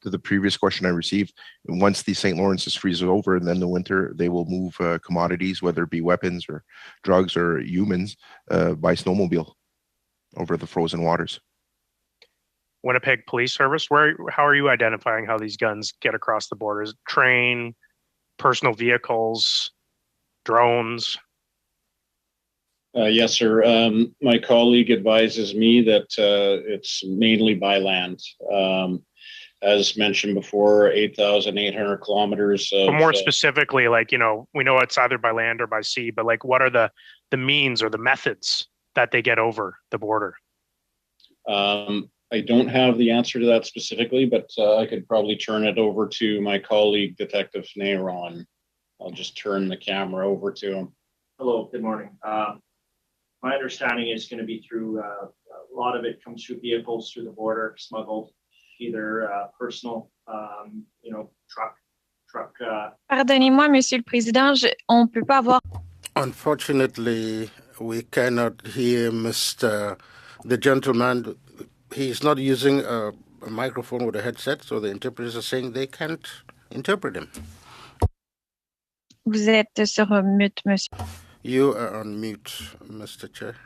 the previous question I received, once the St. Lawrence freezes over and then the winter, they will move commodities, whether it be weapons or drugs or humans, by snowmobile over the frozen waters. Winnipeg Police Service, how are you identifying how these guns get across the borders? Train, personal vehicles, drones? Yes, sir. My colleague advises me that it's mainly by land. As mentioned before, 8,800 kilometers. But more specifically, we know it's either by land or by sea, but what are the means or the methods that they get over the border? I don't have the answer to that specifically, but I could probably turn it over to my colleague, Detective Neyron. I'll just turn the camera over to him. Hello, good morning. My understanding is going to be through, a lot of it comes through vehicles through the border, smuggled, either personal, truck truck. Pardonnez-moi, Monsieur le Président, on peut pas avoir. Unfortunately, we cannot hear the gentleman. He's not using a microphone with a headset, so the interpreters are saying they can't interpret him. Vous êtes sur mute, Monsieur. You are on mute, Mr. Chair.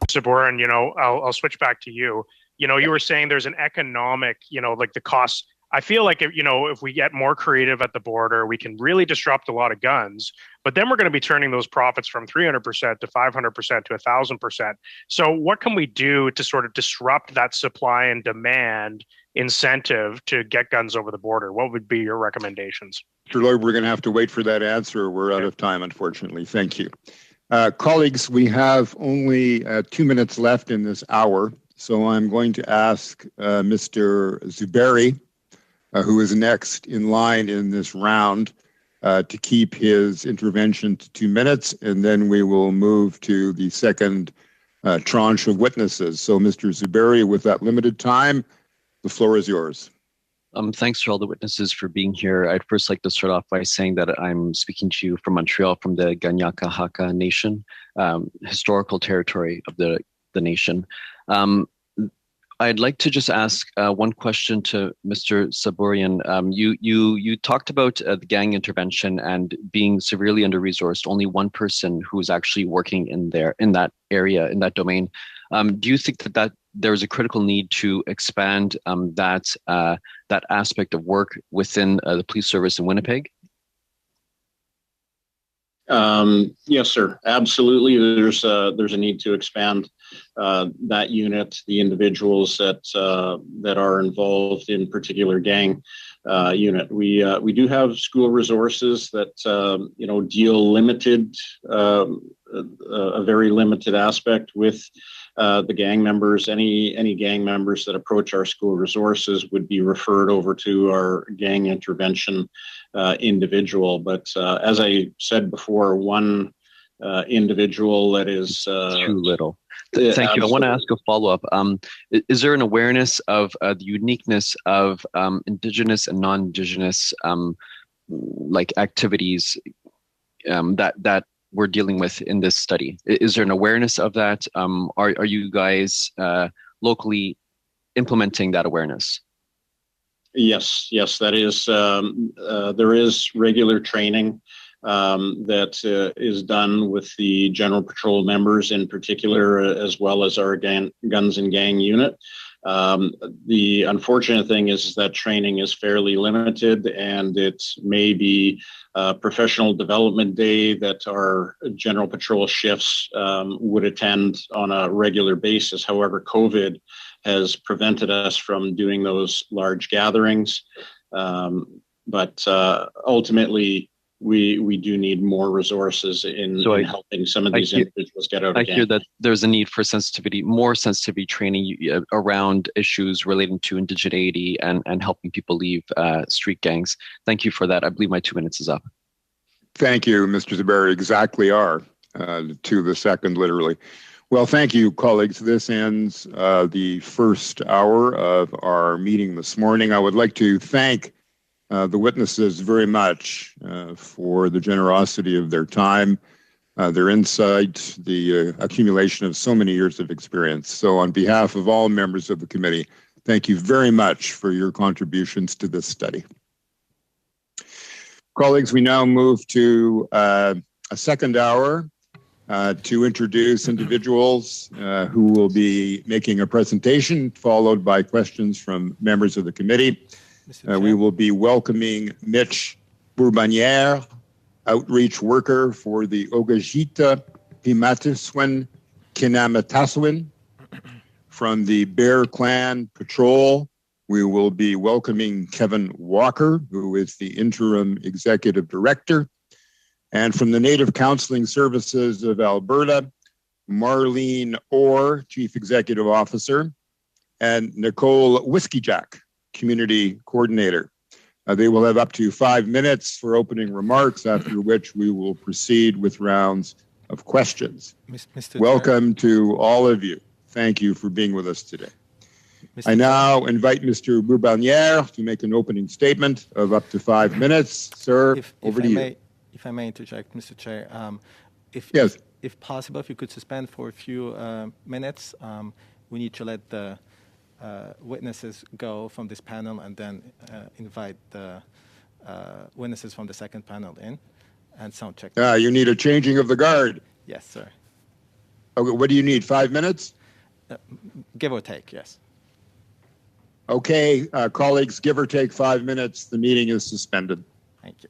Sabourin, I'll switch back to you. You were saying there's an economic, like the costs. I feel like if we get more creative at the border, we can really disrupt a lot of guns. But then we're going to be turning those profits from 300% to 500% to 1,000%. So what can we do to sort of disrupt that supply and demand incentive to get guns over the border? What would be your recommendations? Mr. Lloyd, we're going to have to wait for that answer. We're out of time, unfortunately. Thank you. Colleagues, we have only 2 minutes left in this hour. So I'm going to ask Mr. Zuberi, who is next in line in this round, to keep his intervention to 2 minutes, and then we will move to the second tranche of witnesses. So, Mr. Zuberi, with that limited time, the floor is yours. Thanks to all the witnesses for being here. I'd first like to start off by saying that I'm speaking to you from Montreal, from the Kanien'kehá:ka Nation, historical territory of the nation. I'd like to just ask one question to Mr. Sabourin. You talked about the gang intervention and being severely under-resourced. Only one person who is actually working in that area, in that domain. Do you think that there is a critical need to expand that aspect of work within the police service in Winnipeg? Yes, sir. Absolutely. There's a need to expand that unit, the individuals that are involved in particular gang unit. We do have school resources that deal limited, a very limited aspect with the gang members. Any gang members that approach our school resources would be referred over to our gang intervention individual. But as I said before, one individual that is too little. Thank you. I want to ask a follow-up. Is there an awareness of the uniqueness of Indigenous and non-Indigenous activities that we're dealing with in this study? Is there an awareness of that? Are you guys locally implementing that awareness? Yes, that is. There is regular training that is done with the General Patrol members in particular, as well as our Guns and Gang unit. The unfortunate thing is that training is fairly limited, and it may be professional development day that our General Patrol shifts would attend on a regular basis. However, COVID has prevented us from doing those large gatherings. But ultimately, we do need more resources in helping some of these individuals get out of gang. I hear that there's a need for more sensitivity training around issues relating to indigeneity and helping people leave street gangs. Thank you for that. I believe my 2 minutes is up. Thank you, Mr. Zuberi. Exactly are to the second, literally. Well, thank you, colleagues. This ends the first hour of our meeting this morning. I would like to thank the witnesses very much for the generosity of their time, their insight, the accumulation of so many years of experience. So on behalf of all members of the committee, thank you very much for your contributions to this study. Colleagues, we now move to a second hour to introduce individuals who will be making a presentation, followed by questions from members of the committee. We will be welcoming Mitch Bourbanière, outreach worker for the Ogajita Pimatiswin Kinamatasuin from the Bear Clan Patrol. We will be welcoming Kevin Walker, who is the interim executive director. And from the Native Counseling Services of Alberta, Marlene Orr, chief executive officer, and Nicole Whiskeyjack, community coordinator. They will have up to 5 minutes for opening remarks, after which we will proceed with rounds of questions. Mr. Welcome to all of you. Thank you for being with us today. I now invite Mr. Bourbalnière to make an opening statement of up to 5 minutes. Sir, over to you. If I may interject, Mr. Chair, yes. if possible, if you could suspend for a few minutes, we need to let the witnesses go from this panel and then invite the witnesses from the second panel in and sound check. You need a changing of the guard. Yes, sir. Okay, what do you need, 5 minutes? Give or take, yes. Okay, colleagues, give or take 5 minutes. The meeting is suspended. Thank you.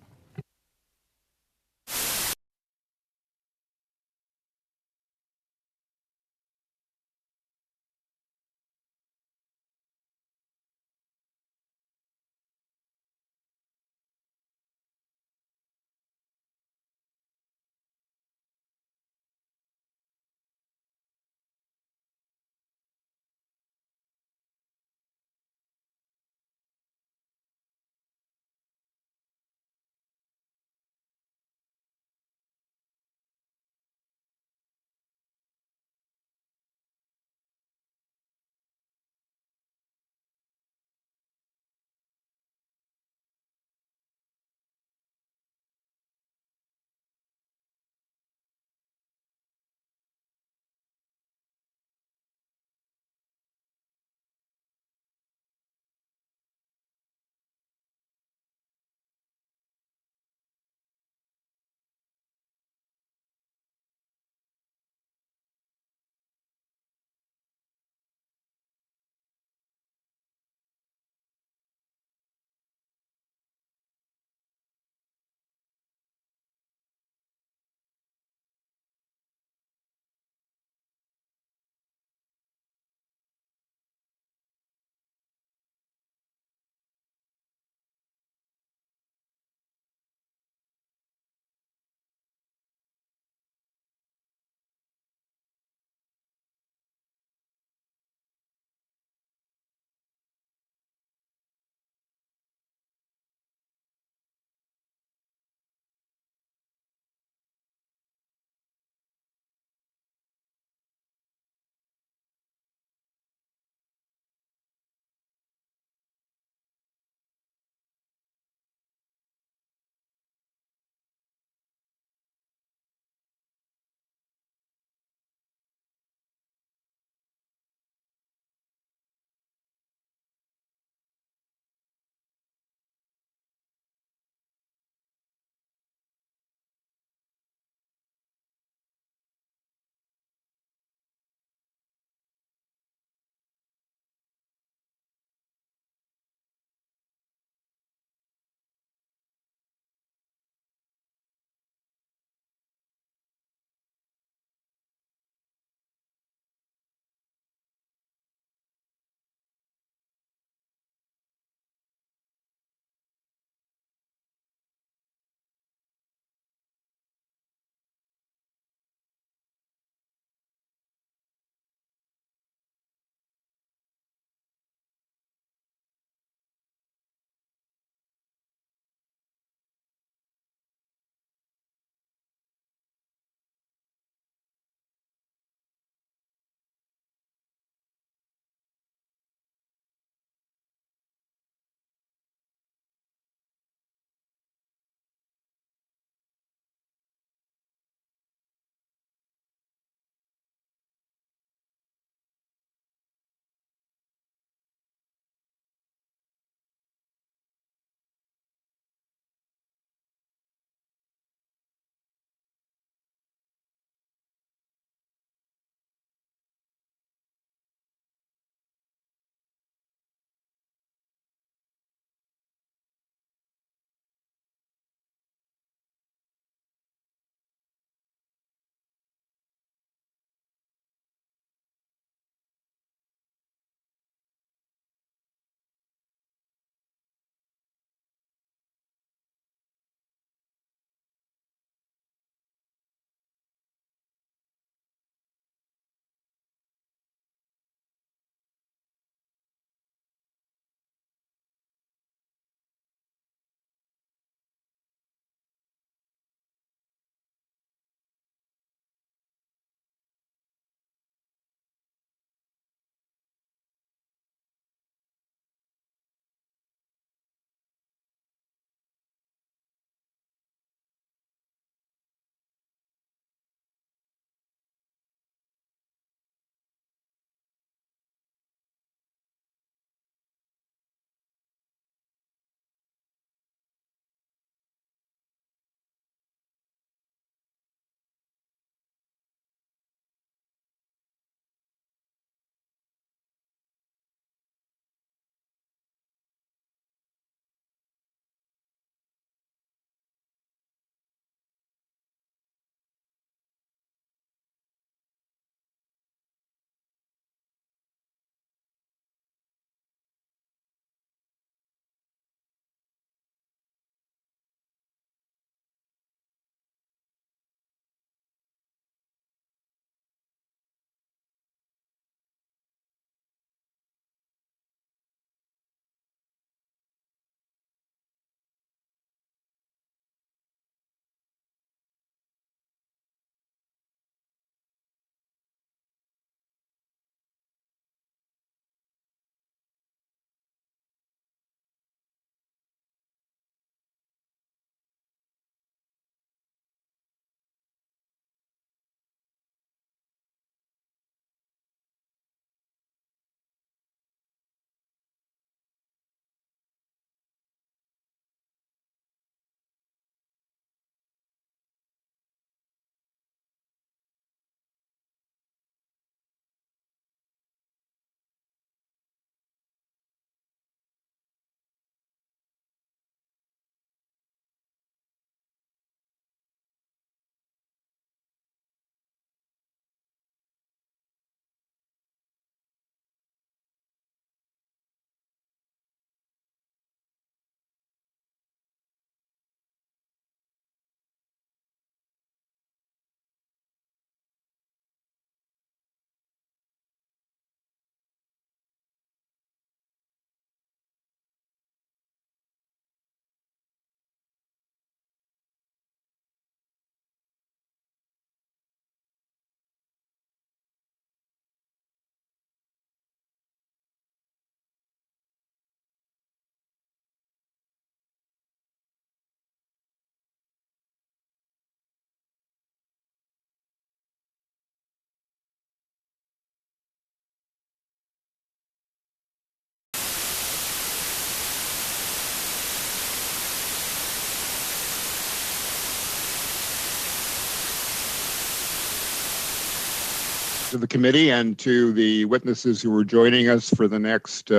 to the committee and to the witnesses who are joining us for the next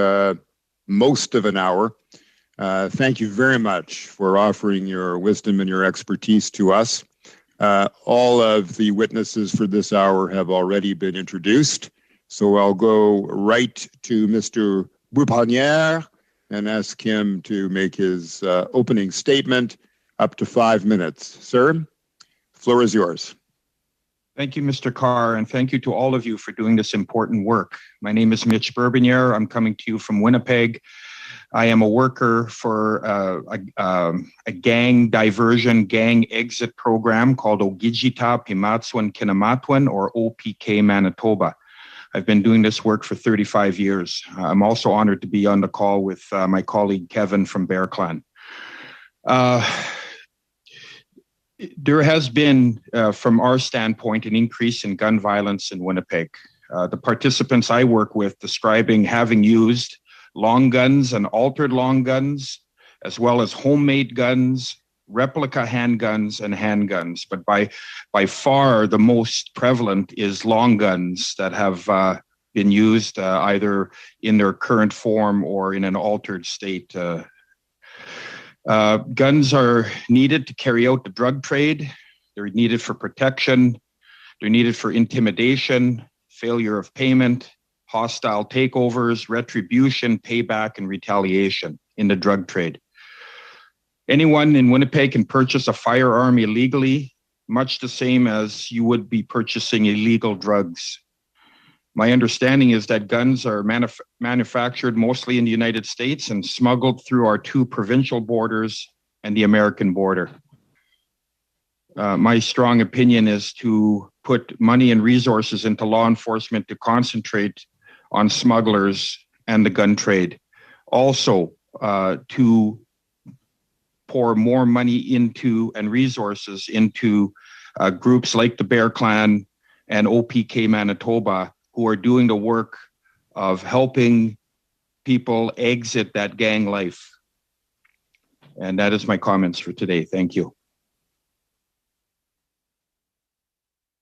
most of an hour. Thank you very much for offering your wisdom and your expertise to us. All of the witnesses for this hour have already been introduced, so I'll go right to Mr. Boupanière and ask him to make his opening statement, up to 5 minutes. Sir, the floor is yours. Thank you, Mr. Carr, and thank you to all of you for doing this important work. My name is Mitch Bourbonniere. I'm coming to you from Winnipeg. I am a worker for a gang diversion, gang exit program called Ogijita Pimatswan Kinamatwan, or OPK Manitoba. I've been doing this work for 35 years. I'm also honored to be on the call with my colleague Kevin from Bear Clan. There has been, from our standpoint, an increase in gun violence in Winnipeg. The participants I work with describing having used long guns and altered long guns, as well as homemade guns, replica handguns, and handguns. But by far, the most prevalent is long guns that have been used either in their current form or in an altered state. Guns are needed to carry out the drug trade. They're needed for protection. They're needed for intimidation, failure of payment, hostile takeovers, retribution, payback, and retaliation in the drug trade. Anyone in Winnipeg can purchase a firearm illegally, much the same as you would be purchasing illegal drugs. My understanding is that guns are manufactured mostly in the United States and smuggled through our 2 provincial borders and the American border. My strong opinion is to put money and resources into law enforcement to concentrate on smugglers and the gun trade. Also, to pour more money into and resources into groups like the Bear Clan and OPK Manitoba, who are doing the work of helping people exit that gang life. And that is my comments for today. Thank you.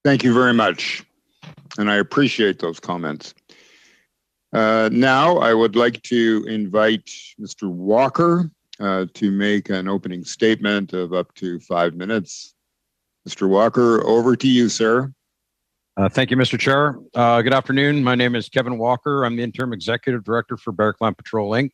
Thank you very much. And I appreciate those comments. Now I would like to invite Mr. Walker to make an opening statement of up to 5 minutes. Mr. Walker, over to you, sir. Thank you, Mr. Chair. Good afternoon. My name is Kevin Walker. I'm the Interim Executive Director for Bear Clan Patrol, Inc.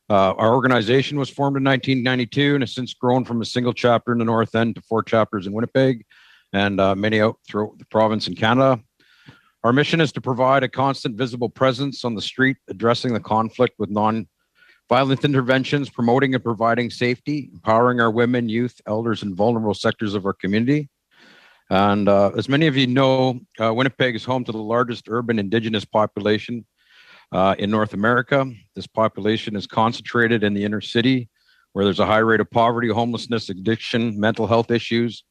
Our organization was formed in 1992 and has since grown from a single chapter in the North End to 4 chapters in Winnipeg and many out throughout the province in Canada. Our mission is to provide a constant visible presence on the street, addressing the conflict with non-violent interventions, promoting and providing safety, empowering our women, youth, elders, and vulnerable sectors of our community. And as many of you know, Winnipeg is home to the largest urban Indigenous population in North America. This population is concentrated in the inner city, where there's a high rate of poverty, homelessness, addiction, mental health issues,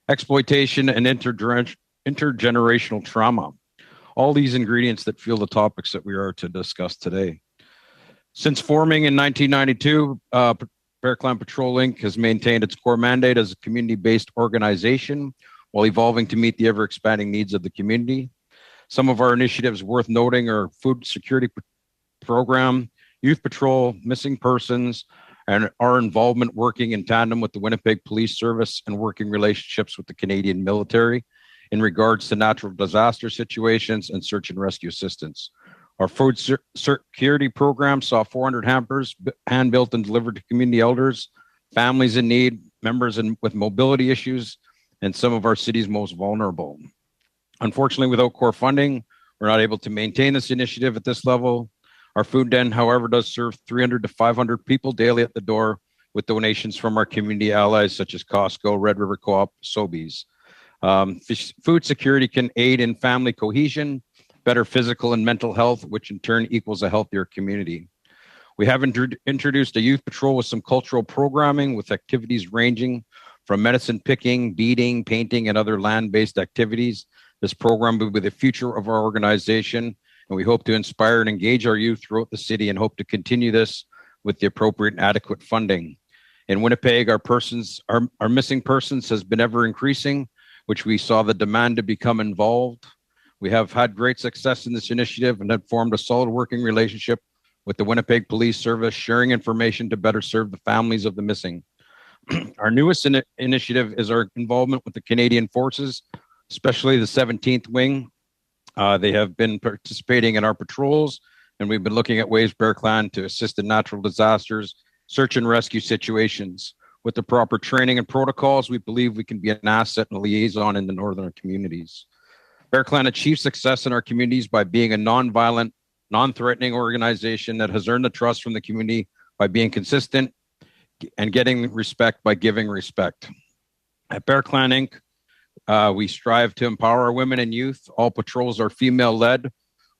exploitation, and intergenerational trauma. All these ingredients that fuel the topics that we are to discuss today. Since forming in 1992, Bear Clan Patrol Inc. has maintained its core mandate as a community-based organization while evolving to meet the ever-expanding needs of the community. Some of our initiatives worth noting are food security program, youth patrol, missing persons, and our involvement working in tandem with the Winnipeg Police Service and working relationships with the Canadian military in regards to natural disaster situations and search and rescue assistance. Our food security program saw 400 hampers hand-built and delivered to community elders, families in need, members with mobility issues, and some of our city's most vulnerable. Unfortunately, without core funding, we're not able to maintain this initiative at this level. Our food den, however, does serve 300 to 500 people daily at the door with donations from our community allies such as Costco, Red River Co-op, Sobeys. Food security can aid in family cohesion, better physical and mental health, which in turn equals a healthier community. We have introduced a youth patrol with some cultural programming with activities ranging from medicine picking, beading, painting, and other land-based activities. This program will be the future of our organization, and we hope to inspire and engage our youth throughout the city and hope to continue this with the appropriate and adequate funding. In Winnipeg, our missing persons has been ever increasing, which we saw the demand to become involved. We have had great success in this initiative and have formed a solid working relationship with the Winnipeg Police Service, sharing information to better serve the families of the missing. Our newest initiative is our involvement with the Canadian Forces, especially the 17th Wing. They have been participating in our patrols, and we've been looking at ways Bear Clan to assist in natural disasters, search and rescue situations. With the proper training and protocols, we believe we can be an asset and a liaison in the northern communities. Bear Clan achieves success in our communities by being a non-violent, non-threatening organization that has earned the trust from the community by being consistent and getting respect by giving respect. At Bear Clan Inc., we strive to empower our women and youth. All patrols are female-led.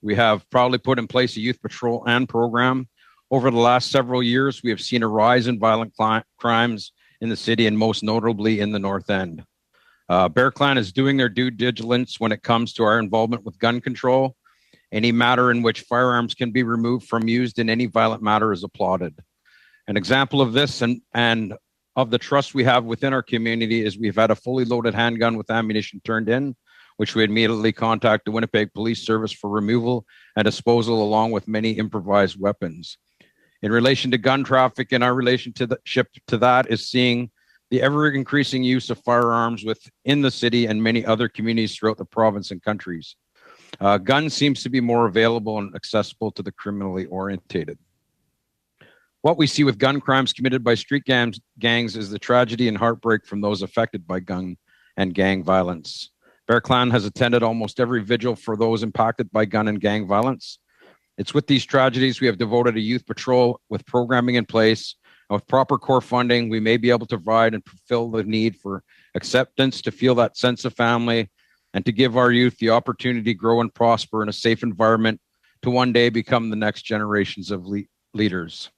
We have proudly put in place a youth patrol and program. Over the last several years, we have seen a rise in violent crimes in the city and most notably in the North End. Bear Clan is doing their due diligence when it comes to our involvement with gun control. Any matter in which firearms can be removed from used in any violent matter is applauded. An example of this and of the trust we have within our community is we've had a fully loaded handgun with ammunition turned in, which we immediately contact the Winnipeg Police Service for removal and disposal, along with many improvised weapons. In relation to gun traffic, and our relationship to that is seeing the ever-increasing use of firearms within the city and many other communities throughout the province and countries. Guns seems to be more available and accessible to the criminally orientated. What we see with gun crimes committed by street gangs is the tragedy and heartbreak from those affected by gun and gang violence. Bear Clan has attended almost every vigil for those impacted by gun and gang violence. It's with these tragedies we have devoted a youth patrol with programming in place. And with proper core funding, we may be able to provide and fulfill the need for acceptance, to feel that sense of family, and to give our youth the opportunity to grow and prosper in a safe environment to one day become the next generations of leaders.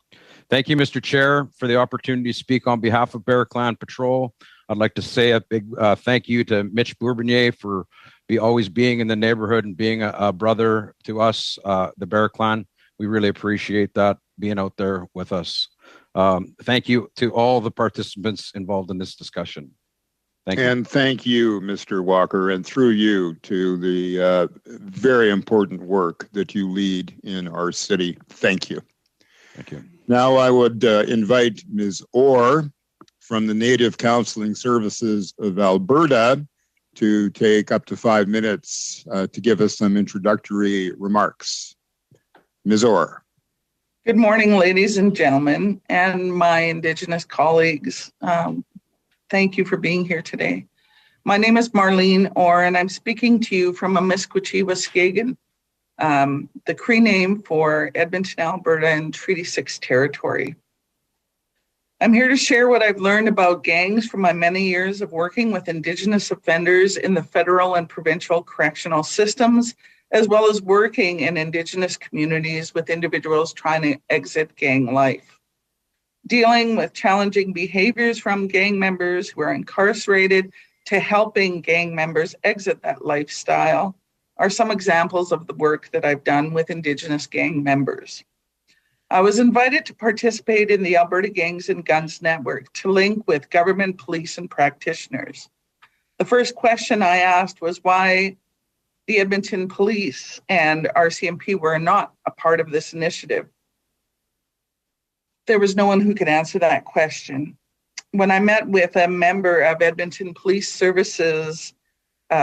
Thank you, Mr. Chair, for the opportunity to speak on behalf of Bear Clan Patrol. I'd like to say a big thank you to Mitch Bourbonnier for always being in the neighborhood and being a brother to us, the Bear Clan. We really appreciate that, being out there with us. Thank you to all the participants involved in this discussion. Thank you. And thank you, Mr. Walker, and through you to the very important work that you lead in our city. Thank you. Thank you. Now I would invite Ms. Orr from the Native Counseling Services of Alberta to take up to 5 minutes to give us some introductory remarks. Ms. Orr. Good morning, ladies and gentlemen, and my Indigenous colleagues. Thank you for being here today. My name is Marlene Orr, and I'm speaking to you from Amiskwaciwa-Skagen, the Cree name for Edmonton, Alberta, and Treaty 6 territory. I'm here to share what I've learned about gangs from my many years of working with Indigenous offenders in the federal and provincial correctional systems, as well as working in Indigenous communities with individuals trying to exit gang life. Dealing with challenging behaviors from gang members who are incarcerated to helping gang members exit that lifestyle are some examples of the work that I've done with Indigenous gang members. I was invited to participate in the Alberta Gangs and Guns Network to link with government, police, and practitioners. The first question I asked was why the Edmonton Police and RCMP were not a part of this initiative. There was no one who could answer that question. When I met with a member of Edmonton Police Services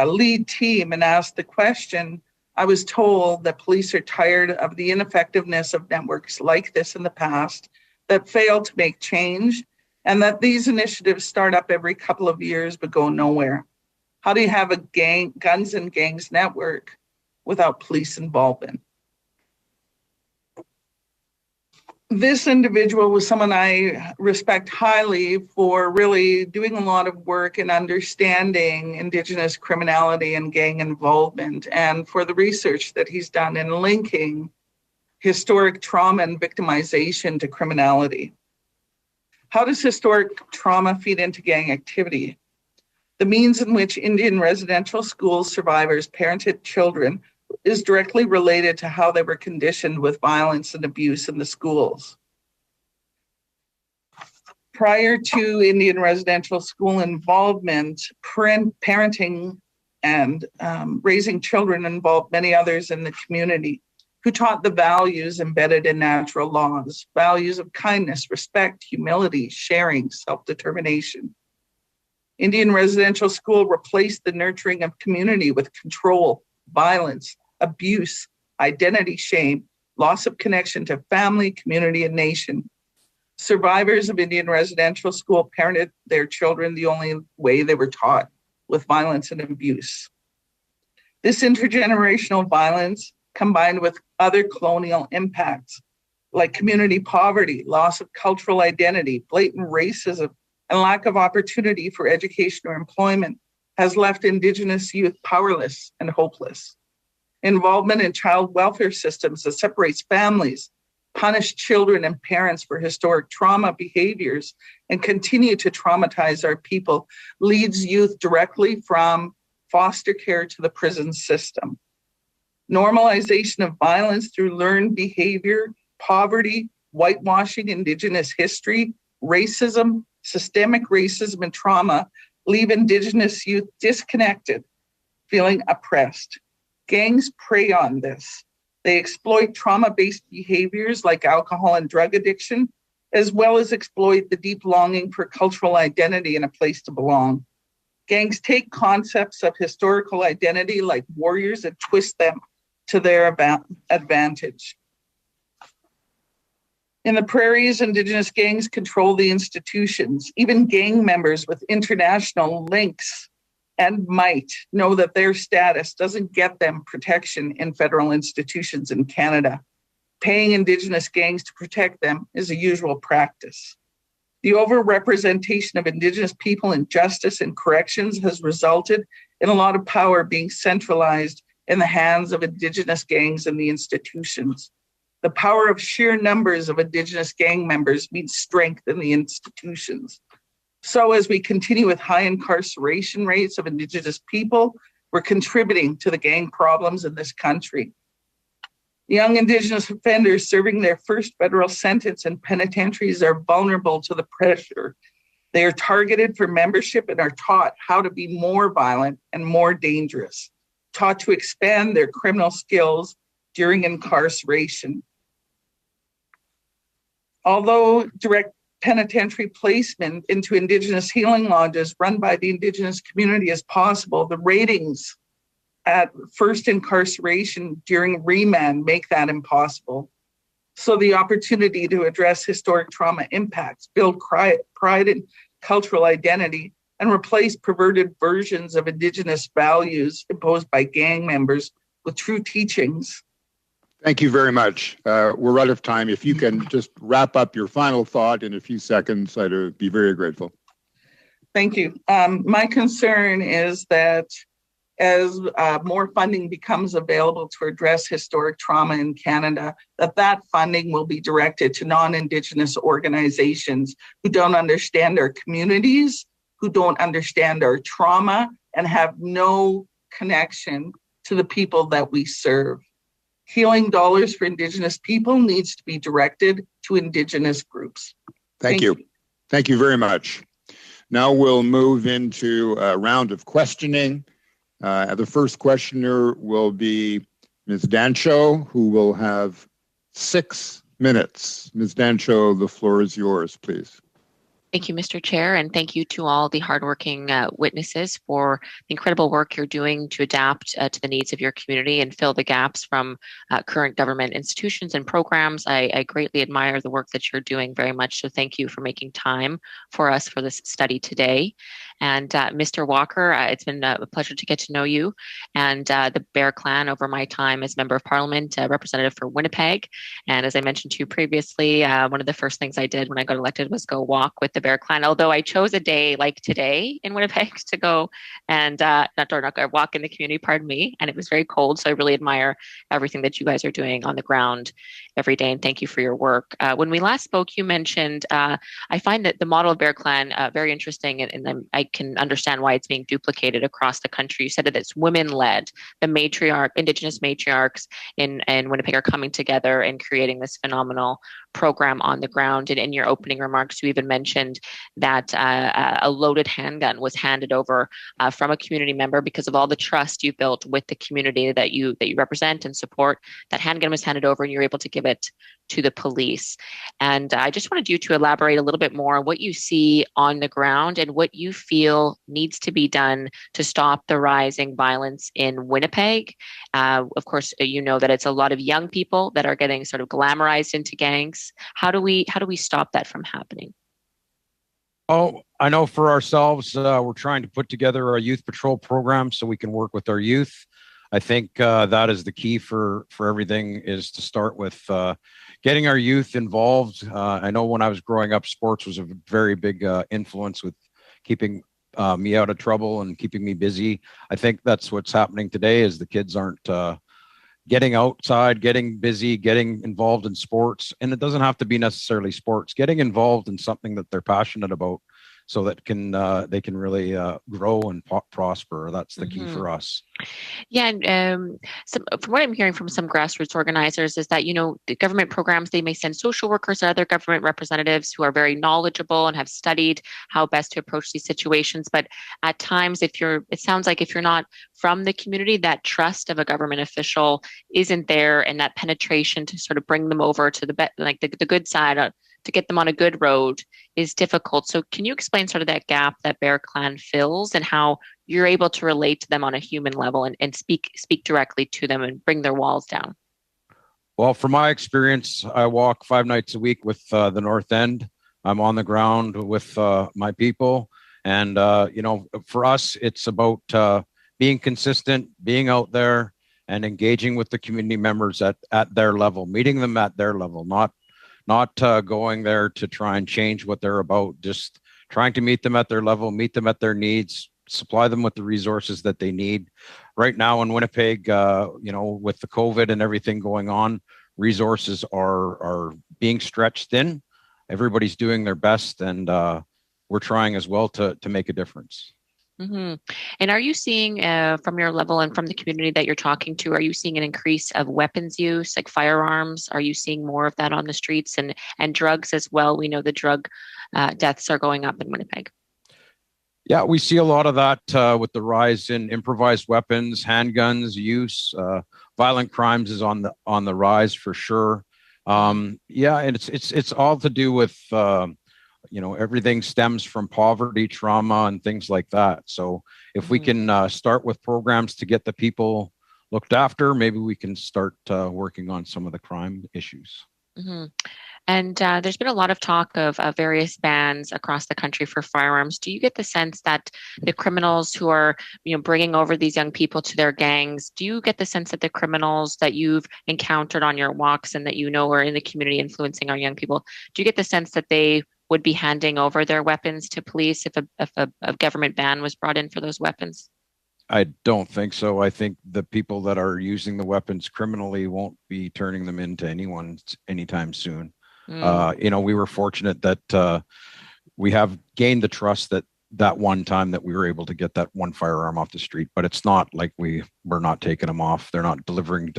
lead team and asked the question, I was told that police are tired of the ineffectiveness of networks like this in the past that fail to make change, and that these initiatives start up every couple of years but go nowhere. How do you have a guns and gangs network without police involvement? This individual was someone I respect highly for really doing a lot of work in understanding Indigenous criminality and gang involvement, and for the research that he's done in linking historic trauma and victimization to criminality. How does historic trauma feed into gang activity? The means in which Indian residential school survivors parented children is directly related to how they were conditioned with violence and abuse in the schools. Prior to Indian residential school involvement, parenting and raising children involved many others in the community who taught the values embedded in natural laws, values of kindness, respect, humility, sharing, self-determination. Indian Residential School replaced the nurturing of community with control, violence, abuse, identity shame, loss of connection to family, community, and nation. Survivors of Indian Residential School parented their children the only way they were taught, with violence and abuse. This intergenerational violence, combined with other colonial impacts like community poverty, loss of cultural identity, blatant racism, and lack of opportunity for education or employment, has left Indigenous youth powerless and hopeless. Involvement in child welfare systems that separates families, punish children and parents for historic trauma behaviors, and continue to traumatize our people leads youth directly from foster care to the prison system. Normalization of violence through learned behavior, poverty, whitewashing Indigenous history, racism, systemic racism, and trauma leave Indigenous youth disconnected, feeling oppressed. Gangs prey on this. They exploit trauma-based behaviors like alcohol and drug addiction, as well as exploit the deep longing for cultural identity and a place to belong. Gangs take concepts of historical identity like warriors and twist them to their advantage. In the prairies, Indigenous gangs control the institutions. Even gang members with international links and might know that their status doesn't get them protection in federal institutions in Canada. Paying Indigenous gangs to protect them is a usual practice. The overrepresentation of Indigenous people in justice and corrections has resulted in a lot of power being centralized in the hands of Indigenous gangs and the institutions. The power of sheer numbers of Indigenous gang members means strength in the institutions. So as we continue with high incarceration rates of Indigenous people, we're contributing to the gang problems in this country. Young Indigenous offenders serving their first federal sentence in penitentiaries are vulnerable to the pressure. They are targeted for membership and are taught how to be more violent and more dangerous, taught to expand their criminal skills during incarceration. Although direct penitentiary placement into Indigenous healing lodges run by the Indigenous community is possible, the ratings at first incarceration during remand make that impossible. So the opportunity to address historic trauma impacts, build pride in cultural identity, and replace perverted versions of Indigenous values imposed by gang members with true teachings. Thank you very much. We're out of time. If you can just wrap up your final thought in a few seconds, I'd be very grateful. Thank you. My concern is that as more funding becomes available to address historic trauma in Canada, that funding will be directed to non-Indigenous organizations who don't understand our communities, who don't understand our trauma, and have no connection to the people that we serve. Healing dollars for Indigenous people needs to be directed to Indigenous groups. Thank you. Thank you very much. Now we'll move into a round of questioning. The first questioner will be Ms. Dancho, who will have 6 minutes. Ms. Dancho, the floor is yours, please. Thank you, Mr. Chair, and thank you to all the hardworking witnesses for the incredible work you're doing to adapt to the needs of your community and fill the gaps from current government institutions and programs. I greatly admire the work that you're doing very much, so thank you for making time for us for this study today. And Mr. Walker, it's been a pleasure to get to know you and the Bear Clan over my time as Member of Parliament, representative for Winnipeg. And as I mentioned to you previously, one of the first things I did when I got elected was go walk with the Bear Clan, although I chose a day like today in Winnipeg to go and walk in the community, pardon me, and it was very cold. So I really admire everything that you guys are doing on the ground every day, and thank you for your work. When we last spoke, you mentioned, I find that the model of Bear Clan very interesting, and I Winnipeg can understand why it's being duplicated across the country. You said that it's women-led. The Indigenous matriarchs in Winnipeg are coming together and creating this phenomenal program on the ground. And in your opening remarks, you even mentioned that a loaded handgun was handed over from a community member because of all the trust you built with the community that you represent and support. That handgun was handed over, and you're able to give it to the police. And I just wanted you to elaborate a little bit more on what you see on the ground and what you feel needs to be done to stop the rising violence in Winnipeg. Of course, you know that it's a lot of young people that are getting sort of glamorized into gangs. How do we stop that from happening? Oh, I know for ourselves, we're trying to put together a youth patrol program so we can work with our youth. I think that is the key for everything, is to start with getting our youth involved. I know when I was growing up, sports was a very big influence with keeping me out of trouble and keeping me busy. I think that's what's happening today, is the kids aren't getting outside, getting busy, getting involved in sports. And it doesn't have to be necessarily sports, getting involved in something that they're passionate about, so that they can really grow and prosper. That's the key for us. Yeah, and from what I'm hearing from some grassroots organizers is that, the government programs, they may send social workers or other government representatives who are very knowledgeable and have studied how best to approach these situations. But at times, it sounds like if you're not from the community, that trust of a government official isn't there, and that penetration to sort of bring them over to the good side, to get them on a good road, is difficult. So can you explain sort of that gap that Bear Clan fills, and how you're able to relate to them on a human level and speak directly to them and bring their walls down? Well, from my experience, I walk 5 nights a week with the North End. I'm on the ground with my people. And, for us, it's about being consistent, being out there and engaging with the community members at their level, meeting them at their level, not going there to try and change what they're about, just trying to meet them at their level, meet them at their needs, supply them with the resources that they need. Right now in Winnipeg, with the COVID and everything going on, resources are being stretched thin. Everybody's doing their best, and we're trying as well to make a difference. Mm-hmm. And are you seeing from your level and from the community that you're talking to, are you seeing an increase of weapons use, like firearms? Are you seeing more of that on the streets, and drugs as well? We know the drug deaths are going up in Winnipeg. Yeah, we see a lot of that with the rise in improvised weapons, handguns use. Violent crimes is on the rise for sure. And it's all to do with everything stems from poverty, trauma, and things like that. So if we can start with programs to get the people looked after, maybe we can start working on some of the crime issues. Mm-hmm. And there's been a lot of talk of various bans across the country for firearms. Do you get the sense that the criminals who are, bringing over these young people to their gangs, do you get the sense that the criminals that you've encountered on your walks and that are in the community influencing our young people, do you get the sense that they would be handing over their weapons to police if a government ban was brought in for those weapons? I don't think so. I think the people that are using the weapons criminally won't be turning them into anyone anytime soon. We were fortunate that we have gained the trust that one time that we were able to get that one firearm off the street, but it's not like we're not taking them off. They're not delivering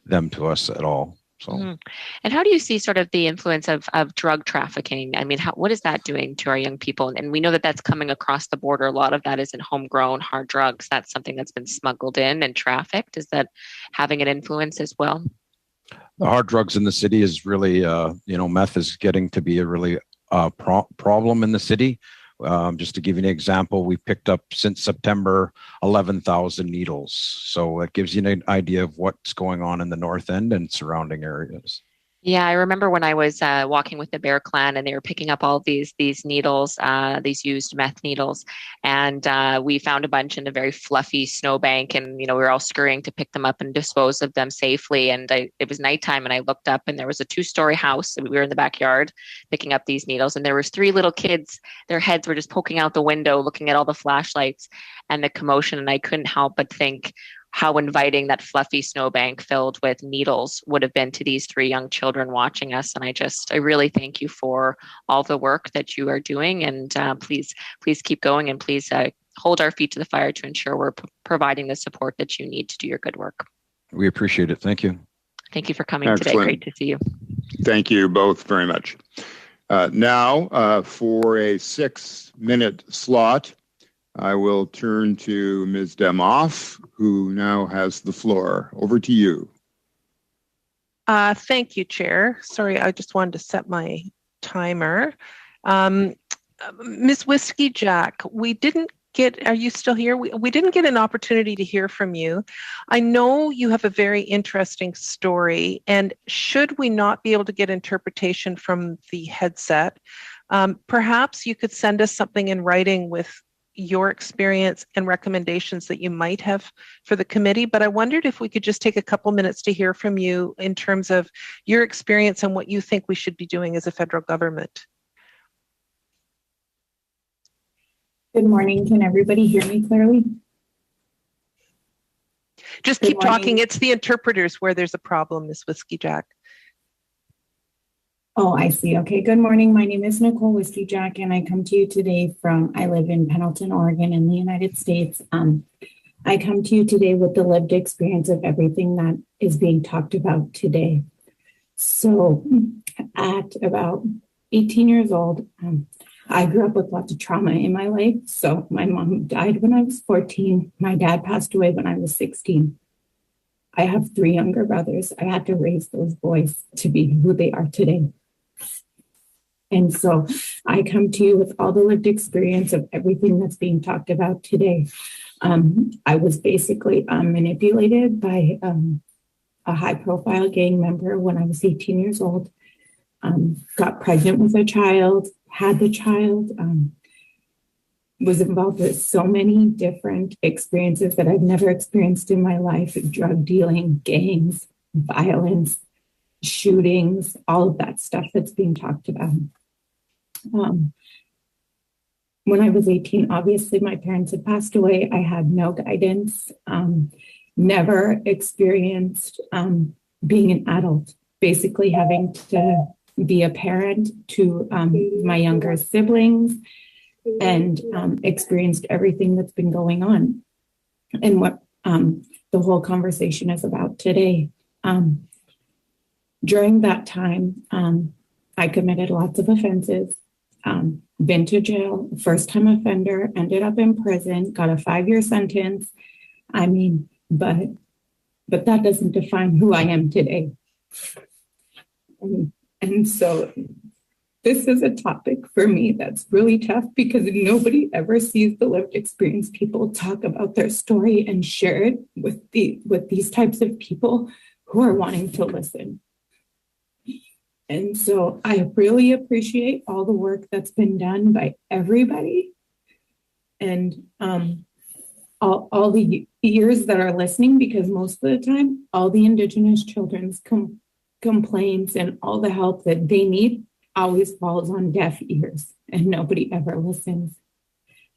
them to us at all. So, And how do you see sort of the influence of drug trafficking? I mean, what is that doing to our young people? And we know that that's coming across the border. A lot of that isn't homegrown hard drugs. That's something that's been smuggled in and trafficked. Is that having an influence as well? The hard drugs in the city is really, meth is getting to be a really problem in the city. Just to give you an example, we picked up since September 11,000 needles. So it gives you an idea of what's going on in the North End and surrounding areas. Yeah, I remember when I was walking with the Bear Clan and they were picking up all these needles, these used meth needles, and we found a bunch in a very fluffy snowbank, and we were all scurrying to pick them up and dispose of them safely. And it was nighttime, and I looked up, and there was a 2-story house, and we were in the backyard picking up these needles, and there was 3 little kids. Their heads were just poking out the window, looking at all the flashlights and the commotion, and I couldn't help but think, how inviting that fluffy snowbank filled with needles would have been to these 3 young children watching us. And I really thank you for all the work that you are doing. And please keep going, and please hold our feet to the fire to ensure we're providing the support that you need to do your good work. We appreciate it. Thank you. Thank you for coming Excellent. today. Great to see you. Thank you both very much. Now, for a 6-minute slot, I will turn to Ms. Demoff, who now has the floor. Over to you. Thank you, Chair. Sorry, I just wanted to set my timer. Ms. Whiskey Jack, are you still here? We didn't get an opportunity to hear from you. I know you have a very interesting story, and should we not be able to get interpretation from the headset, perhaps you could send us something in writing with your experience and recommendations that you might have for the committee. But I wondered if we could just take a couple minutes to hear from you in terms of your experience and what you think we should be doing as a federal government. Good morning. Can everybody hear me clearly? Just keep talking. It's the interpreters where there's a problem, Ms. Whiskey Jack. Oh, I see. Okay. Good morning. My name is Nicole Whiskey Jack, and I come to you today I live in Pendleton, Oregon in the United States. I come to you today with the lived experience of everything that is being talked about today. So at about 18 years old, I grew up with lots of trauma in my life. So my mom died when I was 14. My dad passed away when I was 16. I have 3 younger brothers. I had to raise those boys to be who they are today. And so I come to you with all the lived experience of everything that's being talked about today. I was basically manipulated by a high-profile gang member when I was 18 years old. Got pregnant with a child, had the child, was involved with so many different experiences that I've never experienced in my life: drug dealing, gangs, violence, shootings, all of that stuff that's being talked about. When I was 18, obviously my parents had passed away. I had no guidance, never experienced being an adult, basically having to be a parent to my younger siblings, and experienced everything that's been going on and what the whole conversation is about today. During that time, I committed lots of offenses, been to jail, first-time offender, ended up in prison, got a 5-year sentence. I mean, but that doesn't define who I am today. And so this is a topic for me that's really tough, because nobody ever sees the lived experience. People talk about their story and share it with these types of people who are wanting to listen. And so I really appreciate all the work that's been done by everybody, and all the ears that are listening, because most of the time, all the Indigenous children's complaints and all the help that they need always falls on deaf ears, and nobody ever listens.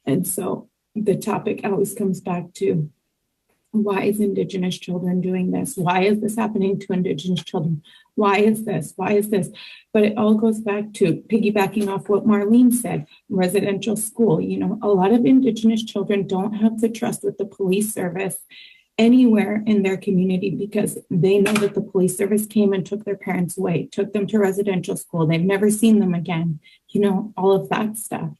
And so the topic always comes back to, why is Indigenous children doing this? Why is this happening to Indigenous children? Why is this? Why is this? But it all goes back to piggybacking off what Marlene said, residential school. You know, a lot of Indigenous children don't have the trust with the police service anywhere in their community, because they know that the police service came and took their parents away, took them to residential school. They've never seen them again, you know, all of that stuff.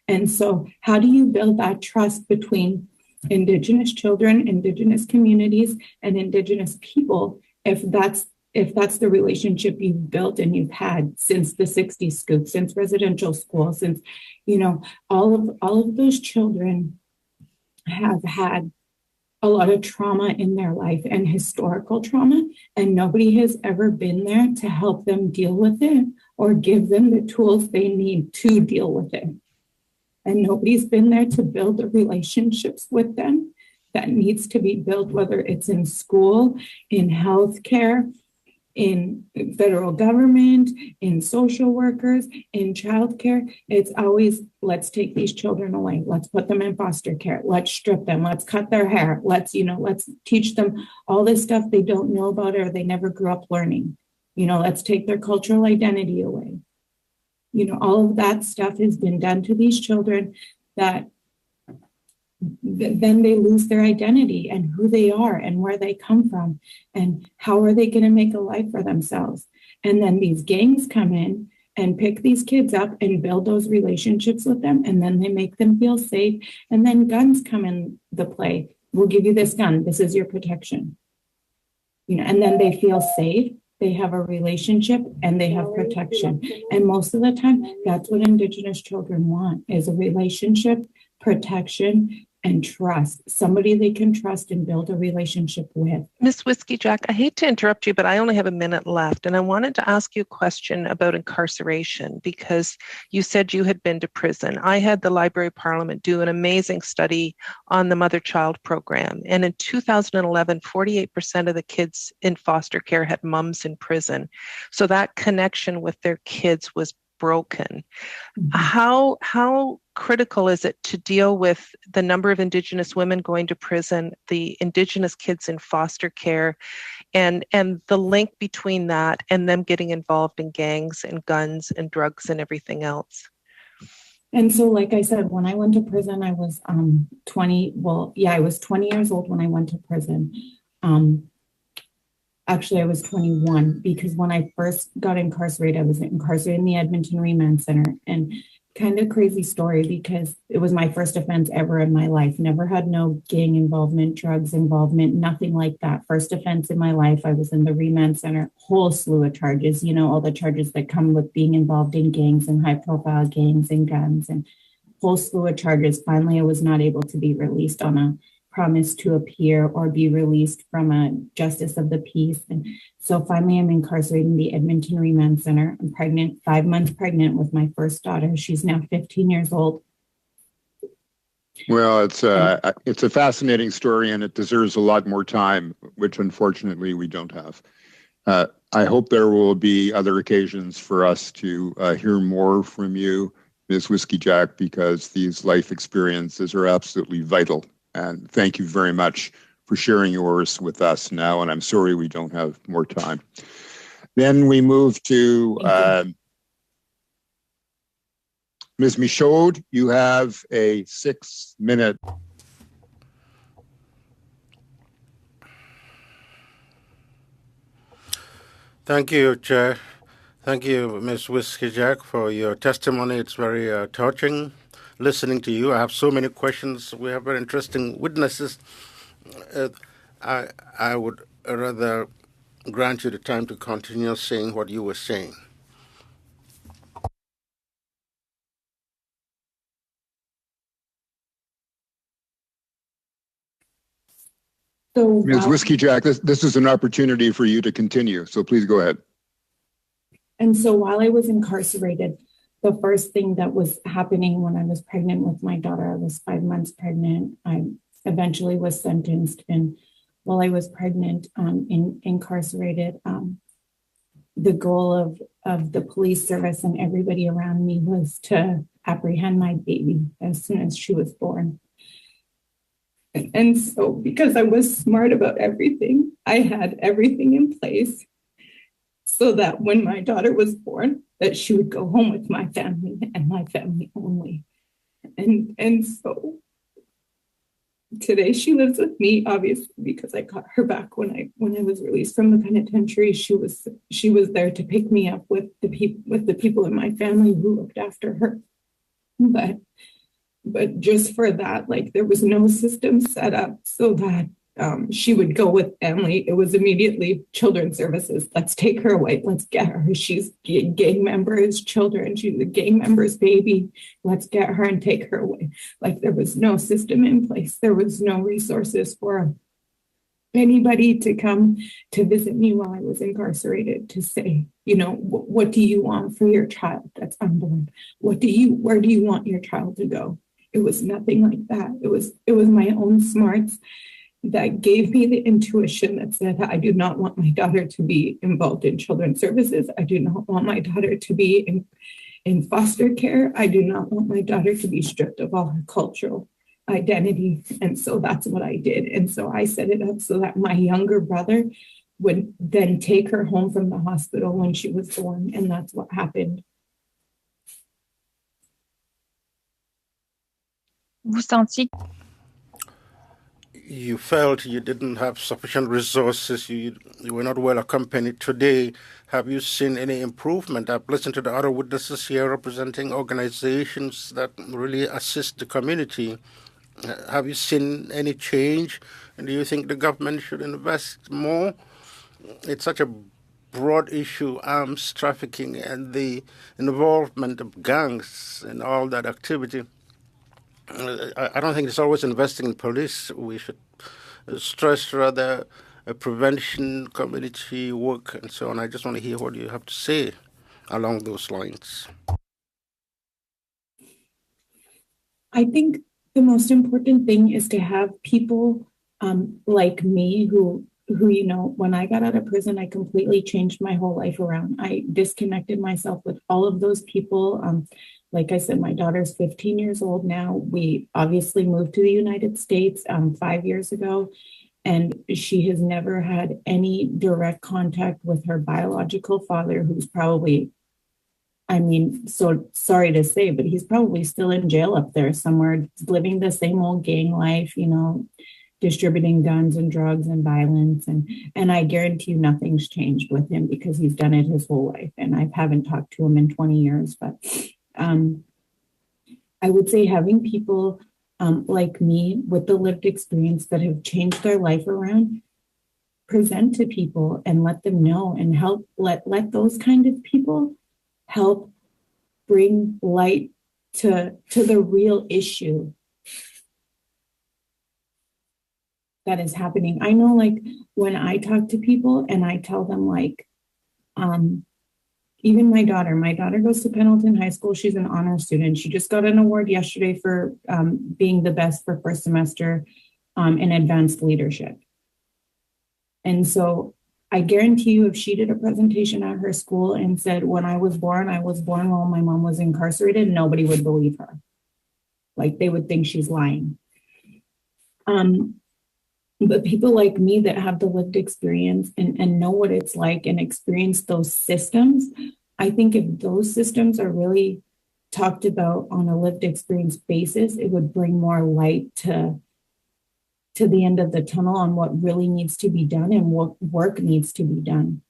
And so how do you build that trust between Indigenous children, Indigenous communities, and Indigenous people if that's the relationship you've built and you've had since the 60s scoop, since residential school, since, you know, all of those children have had a lot of trauma in their life, and historical trauma, and nobody has ever been there to help them deal with it or give them the tools they need to deal with it. And nobody's been there to build the relationships with them that needs to be built, whether it's in school, in healthcare, in federal government, in social workers, in childcare. It's always, let's take these children away. Let's put them in foster care. Let's strip them. Let's cut their hair. Let's teach them all this stuff they don't know about or they never grew up learning. Let's take their cultural identity away. All of that stuff has been done to these children that then they lose their identity and who they are and where they come from and how are they going to make a life for themselves. And then these gangs come in and pick these kids up and build those relationships with them, and then they make them feel safe. And then guns come in the play. We'll give you this gun. This is your protection. And then they feel safe. They have a relationship and they have protection. And most of the time, that's what Indigenous children want, is a relationship, protection, and trust. Somebody they can trust and build a relationship with. Miss Whiskey Jack, I hate to interrupt you, but I only have a minute left. And I wanted to ask you a question about incarceration, because you said you had been to prison. I had the Library of Parliament do an amazing study on the mother-child program. And in 2011, 48% of the kids in foster care had mums in prison. So that connection with their kids was broken. How critical is it to deal with the number of Indigenous women going to prison, the Indigenous kids in foster care, and the link between that and them getting involved in gangs and guns and drugs and everything else? And so, like I said, when I went to prison, I was 20. Well, yeah, I was 20 years old when I went to prison. Actually, I was 21, because when I first got incarcerated, I was incarcerated in the Edmonton Remand Center. And kind of crazy story, because it was my first offense ever in my life. Never had no gang involvement, drugs involvement, nothing like that. First offense in my life. I was in the Remand Center, whole slew of charges, all the charges that come with being involved in gangs and high profile gangs and guns, and whole slew of charges. Finally, I was not able to be released on a promise to appear or be released from a justice of the peace. And so finally I'm incarcerated in the Edmonton Remand Center. I'm pregnant, 5 months pregnant with my first daughter. She's now 15 years old. Well, it's a fascinating story, and it deserves a lot more time, which unfortunately we don't have. I hope there will be other occasions for us to hear more from you, Ms. Whiskey Jack, because these life experiences are absolutely vital. And thank you very much for sharing yours with us now. And I'm sorry we don't have more time. Then we move to Ms. Michaud. You have a 6-minute. Thank you, Chair. Thank you, Ms. Whiskey Jack, for your testimony. It's very touching listening to you. I have so many questions. We have very interesting witnesses. I would rather grant you the time to continue saying what you were saying. So, Ms. Whiskey Jack, this is an opportunity for you to continue, so please go ahead. And so while I was incarcerated, the first thing that was happening when I was pregnant with my daughter, I was 5 months pregnant. I eventually was sentenced. And while I was pregnant, incarcerated, the goal of the police service and everybody around me was to apprehend my baby as soon as she was born. And so because I was smart about everything, I had everything in place so that when my daughter was born, that she would go home with my family and my family only. And so today she lives with me, obviously, because I got her back when I was released from the penitentiary. She was there to pick me up with the people in my family who looked after her. But just for that, like, there was no system set up so that she would go with family. It was immediately children's services. Let's take her away. Let's get her. She's gang members' children. She's a gang member's baby. Let's get her and take her away. Like, there was no system in place. There was no resources for anybody to come to visit me while I was incarcerated to say, what do you want for your child that's unborn? Where do you want your child to go? It was nothing like that. It was my own smarts that gave me the intuition that said, I do not want my daughter to be involved in children's services. I do not want my daughter to be in foster care. I do not want my daughter to be stripped of all her cultural identity. And so that's what I did. And so I set it up so that my younger brother would then take her home from the hospital when she was born. And that's what happened. Vous sentiez you felt you didn't have sufficient resources, you were not well accompanied today. Have you seen any improvement? I've listened to the other witnesses here representing organizations that really assist the community. Have you seen any change? And do you think the government should invest more? It's such a broad issue, arms trafficking and the involvement of gangs and all that activity. I don't think it's always investing in police. We should stress rather prevention, community work, and so on. I just want to hear what you have to say along those lines. I think the most important thing is to have people like me who, you know, when I got out of prison, I completely changed my whole life around. I disconnected myself with all of those people. Like I said, my daughter's 15 years old now. We obviously moved to the United States 5 years ago, and she has never had any direct contact with her biological father, who's probably, I mean, so sorry to say, but he's probably still in jail up there somewhere, living the same old gang life, you know, distributing guns and drugs and violence. And I guarantee you nothing's changed with him because he's done it his whole life. And I haven't talked to him in 20 years, but I would say having people like me with the lived experience that have changed their life around, present to people and let them know and help, let those kind of people help bring light to the real issue that is happening. I know, like, when I talk to people and I tell them, like, even my daughter goes to Pendleton High School. She's an honor student. She just got an award yesterday for being the best for first semester in advanced leadership. And so I guarantee you, if she did a presentation at her school and said, when I was born while my mom was incarcerated, nobody would believe her. Like, they would think she's lying. But people like me that have the lived experience and know what it's like and experience those systems, I think if those systems are really talked about on a lived experience basis, it would bring more light to the end of the tunnel on what really needs to be done and what work needs to be done.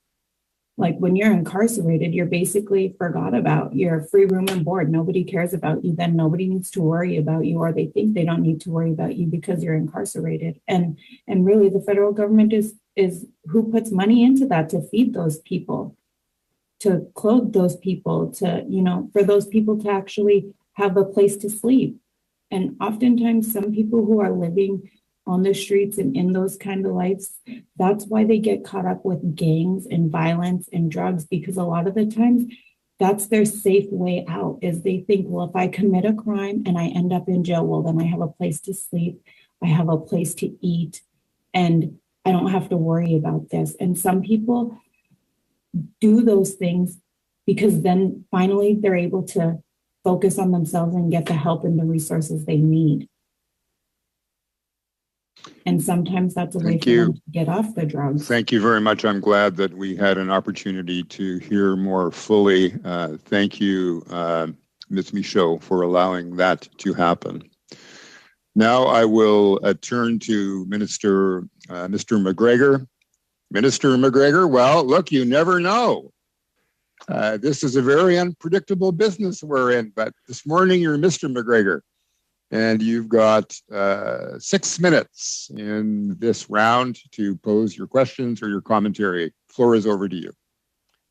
Like, when you're incarcerated, you're basically forgot about. You're free room and board. Nobody cares about you. Then nobody needs to worry about you, or they think they don't need to worry about you because you're incarcerated. And really, the federal government is who puts money into that to feed those people, to clothe those people, to, you know, for those people to actually have a place to sleep. And oftentimes, some people who are living on the streets and in those kind of lives, that's why they get caught up with gangs and violence and drugs, because a lot of the times that's their safe way out. Is they think, well, if I commit a crime and I end up in jail, well, then I have a place to sleep, I have a place to eat, and I don't have to worry about this. And some people do those things because then finally they're able to focus on themselves and get the help and the resources they need. And sometimes that's a way for them to get off the drugs. Thank you very much. I'm glad that we had an opportunity to hear more fully. Thank you, Ms. Michaud, for allowing that to happen. Now I will turn to Mr. McGregor. Minister McGregor, well, look, you never know. This is a very unpredictable business we're in, but this morning you're Mr. McGregor. And you've got 6 minutes in this round to pose your questions or your commentary. Floor is over to you.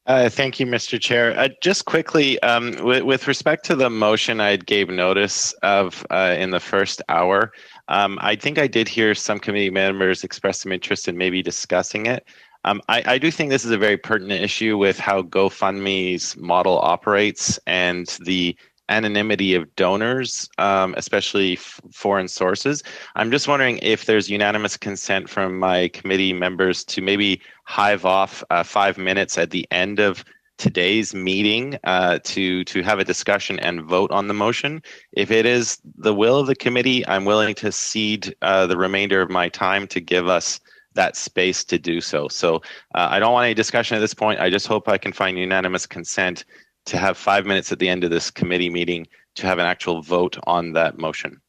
Thank you, Mr. Chair. Just quickly, with respect to the motion I gave notice of in the first hour, I think I did hear some committee members express some interest in maybe discussing it. I do think this is a very pertinent issue with how GoFundMe's model operates and the anonymity of donors, especially foreign sources. I'm just wondering if there's unanimous consent from my committee members to maybe hive off 5 minutes at the end of today's meeting to have a discussion and vote on the motion. If it is the will of the committee, I'm willing to cede the remainder of my time to give us that space to do so. So I don't want any discussion at this point. I just hope I can find unanimous consent to have 5 minutes at the end of this committee meeting to have an actual vote on that motion.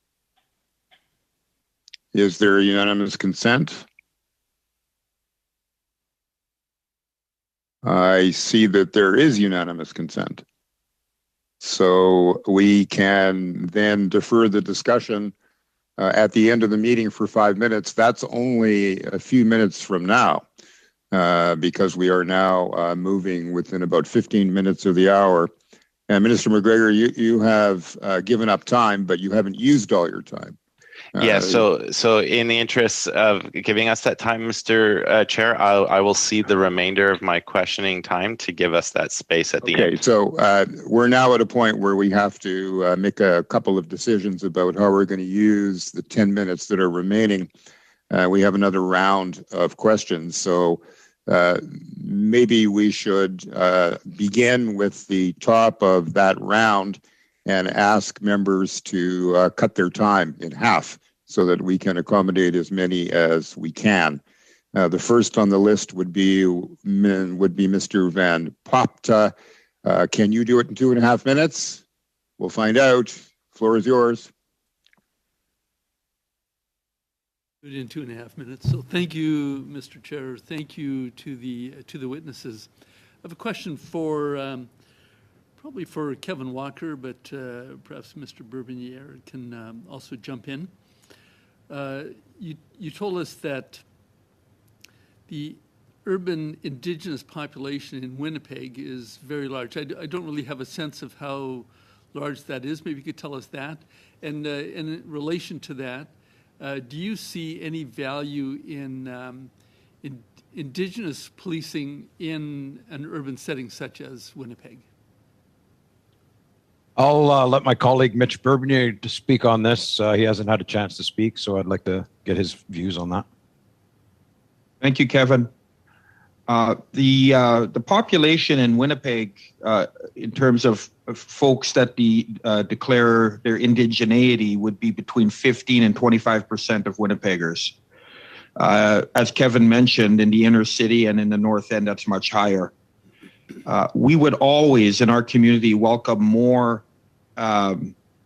Is there unanimous consent? I see that there is unanimous consent. So we can then defer the discussion at the end of the meeting for 5 minutes. That's only a few minutes from now, because we are now moving within about 15 minutes of the hour. And Minister McGregor, you have given up time, but you haven't used all your time. Yeah, so in the interest of giving us that time, Mr. Chair, I will cede the remainder of my questioning time to give us that space at the end. Okay, so we're now at a point where we have to make a couple of decisions about how we're going to use the 10 minutes that are remaining. We have another round of questions, so maybe we should begin with the top of that round and ask members to cut their time in half so that we can accommodate as many as we can. The first on the list would be Mr. Van Popta. Can you do it in 2.5 minutes? We'll find out. Floor is yours. In 2.5 minutes. So thank you, Mr. Chair. Thank you to the witnesses. I have a question for probably for Kevin Walker, but perhaps Mr. Bourbonniere can also jump in. You told us that the urban Indigenous population in Winnipeg is very large. I don't really have a sense of how large that is. Maybe you could tell us that. And in relation to that, do you see any value in Indigenous policing in an urban setting such as Winnipeg? I'll let my colleague Mitch Bourbonniere to speak on this. He hasn't had a chance to speak, so I'd like to get his views on that. Thank you, Kevin. The population in Winnipeg, in terms of folks that declare their indigeneity, would be between 15 and 25% of Winnipeggers. As Kevin mentioned, in the inner city and in the north end, that's much higher. We would always, in our community, welcome more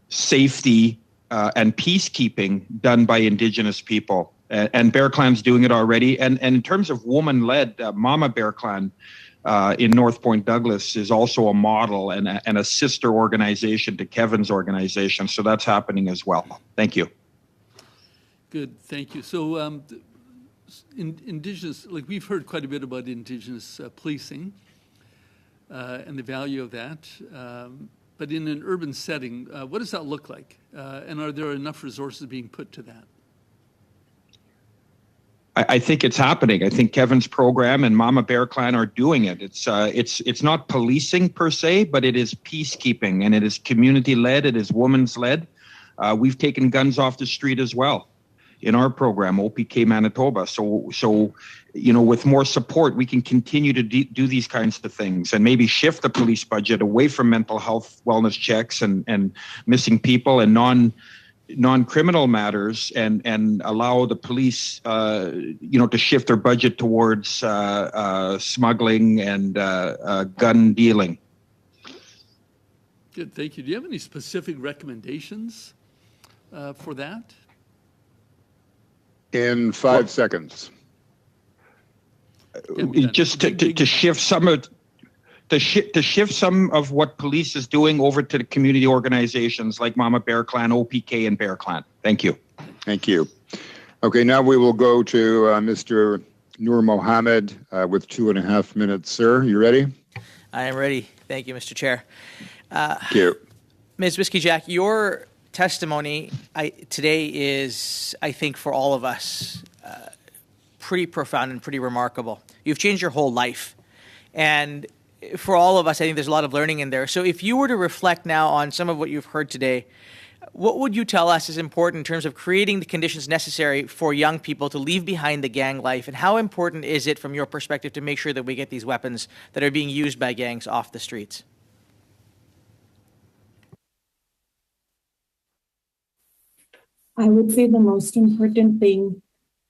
safety and peacekeeping done by Indigenous people. And Bear Clan's doing it already. And in terms of woman-led, Mama Bear Clan in North Point Douglas is also a model and a sister organization to Kevin's organization. So that's happening as well. Thank you. Good, thank you. So Indigenous, like we've heard quite a bit about Indigenous policing and the value of that. But in an urban setting, what does that look like? And are there enough resources being put to that? I think it's happening. I think Kevin's program and Mama Bear Clan are doing it. It's not policing per se, but it is peacekeeping, and it is community-led. It is women's-led. We've taken guns off the street as well in our program, OPK Manitoba. So with more support, we can continue to do these kinds of things and maybe shift the police budget away from mental health wellness checks and missing people and non-criminal matters and allow the police, to shift their budget towards smuggling and gun dealing. Good, thank you. Do you have any specific recommendations for that? In 5 seconds. Just to shift some of shift some of what police is doing over to the community organizations like Mama Bear Clan, OPK, and Bear Clan. Thank you. Thank you. Okay, now we will go to Mr. Noor Mohammed with 2.5 minutes. Sir, you ready? I am ready. Thank you, Mr. Chair. Thank you. Ms. Whiskey Jack, your testimony today is, I think, for all of us, pretty profound and pretty remarkable. You've changed your whole life. And for all of us, I think there's a lot of learning in there. So if you were to reflect now on some of what you've heard today, what would you tell us is important in terms of creating the conditions necessary for young people to leave behind the gang life? And how important is it from your perspective to make sure that we get these weapons that are being used by gangs off the streets? I would say the most important thing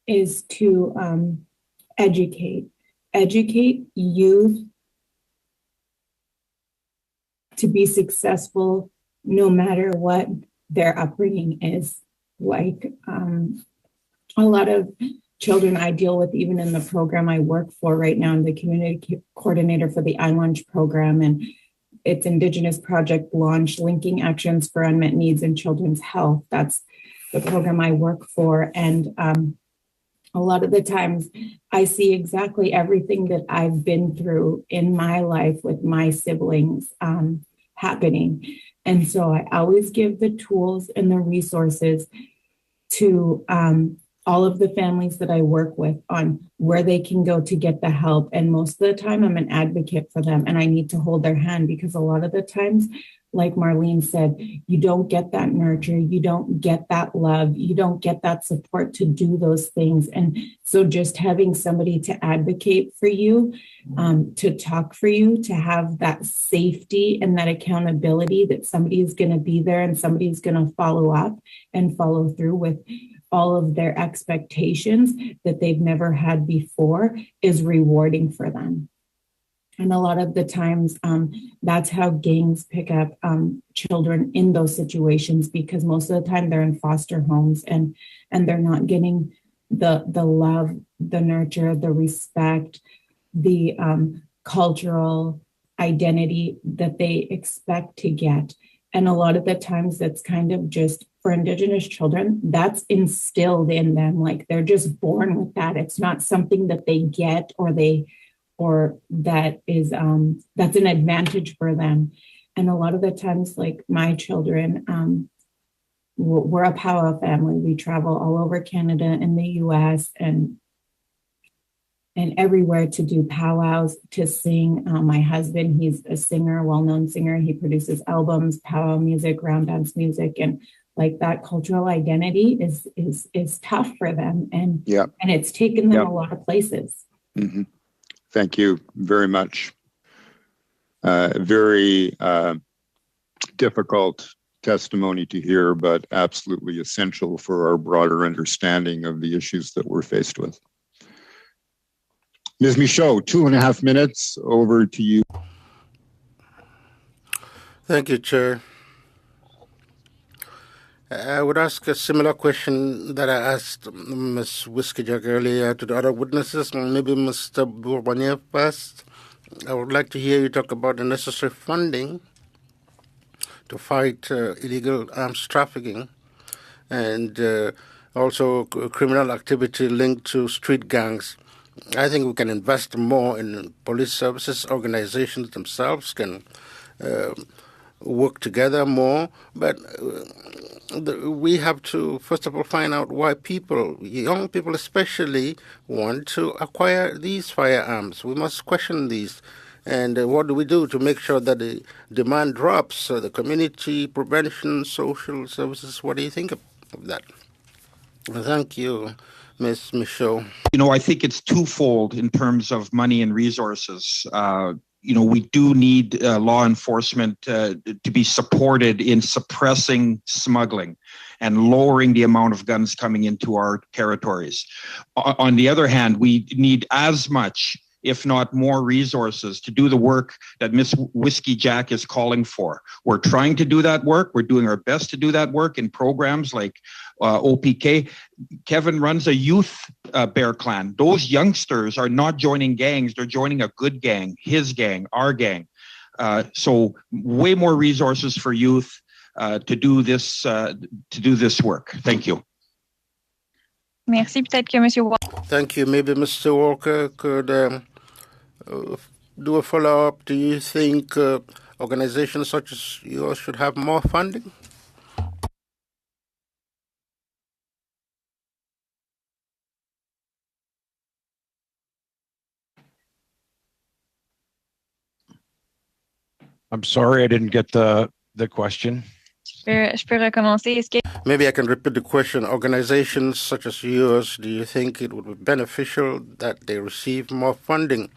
is to educate youth to be successful no matter what their upbringing is. Like a lot of children I deal with, even in the program I work for right now, I'm the community coordinator for the iLaunch program, and it's Indigenous Project Launch, Linking Actions for Unmet Needs in Children's Health. That's the program I work for. And a lot of the times I see exactly everything that I've been through in my life with my siblings happening. And so I always give the tools and the resources to all of the families that I work with on where they can go to get the help. And most of the time I'm an advocate for them, and I need to hold their hand, because a lot of the times, like Marlene said, you don't get that nurture, you don't get that love, you don't get that support to do those things. And so just having somebody to advocate for you, to talk for you, to have that safety and that accountability that somebody is going to be there and somebody's going to follow up and follow through with all of their expectations that they've never had before is rewarding for them. And a lot of the times, that's how gangs pick up children in those situations, because most of the time they're in foster homes and they're not getting the love, the nurture, the respect, the cultural identity that they expect to get. And a lot of the times that's kind of just, for Indigenous children, that's instilled in them. Like they're just born with that. It's not something that they get or that is that's an advantage for them. And a lot of the times, like my children, we're a powwow family. We travel all over Canada and the US and everywhere to do powwows, to sing. My husband, he's a singer, well-known singer. He produces albums, powwow music, round dance music, and like that cultural identity is tough for them, and it's taken them a lot of places. Mm-hmm. Thank you very much. Very difficult testimony to hear, but absolutely essential for our broader understanding of the issues that we're faced with. Ms. Michaud, 2.5 minutes, over to you. Thank you, Chair. I would ask a similar question that I asked Ms. Whiskey-Jack earlier to the other witnesses, maybe Mr. Bourbonnier first. I would like to hear you talk about the necessary funding to fight illegal arms trafficking and also criminal activity linked to street gangs. I think we can invest more in police services. Organizations themselves can work together more, but we have to, first of all, find out why people, young people especially, want to acquire these firearms. We must question these. And what do we do to make sure that the demand drops? So the community, prevention, social services, what do you think of that? Thank you, Ms. Michaud. I think it's twofold in terms of money and resources. We do need law enforcement to be supported in suppressing smuggling and lowering the amount of guns coming into our territories. On the other hand, we need as much, if not more, resources to do the work that Ms. Whiskey-Jack is calling for. We're trying to do that work. We're doing our best to do that work in programs like OPK. Kevin runs a youth bear clan. Those youngsters are not joining gangs. They're joining a good gang, his gang, our gang. So way more resources for youth to do this work. Thank you. Merci. Peut-être que Monsieur Walker. Thank you. Maybe Mr. Walker could do a follow-up. Do you think organizations such as yours should have more funding? I'm sorry, I didn't get the question. Je peux recommencer. Maybe I can repeat the question. Organizations such as yours, do you think it would be beneficial that they receive more funding?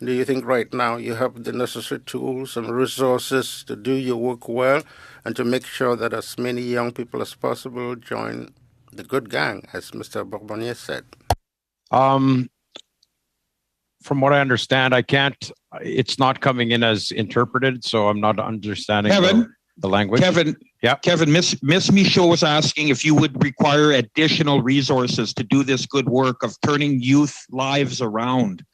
Do you think right now you have the necessary tools and resources to do your work well and to make sure that as many young people as possible join the good gang, as Mr. Bourbonnier said? From what I understand, it's not coming in as interpreted, so I'm not understanding the language. Kevin, Miss Michaud was asking if you would require additional resources to do this good work of turning youth lives around.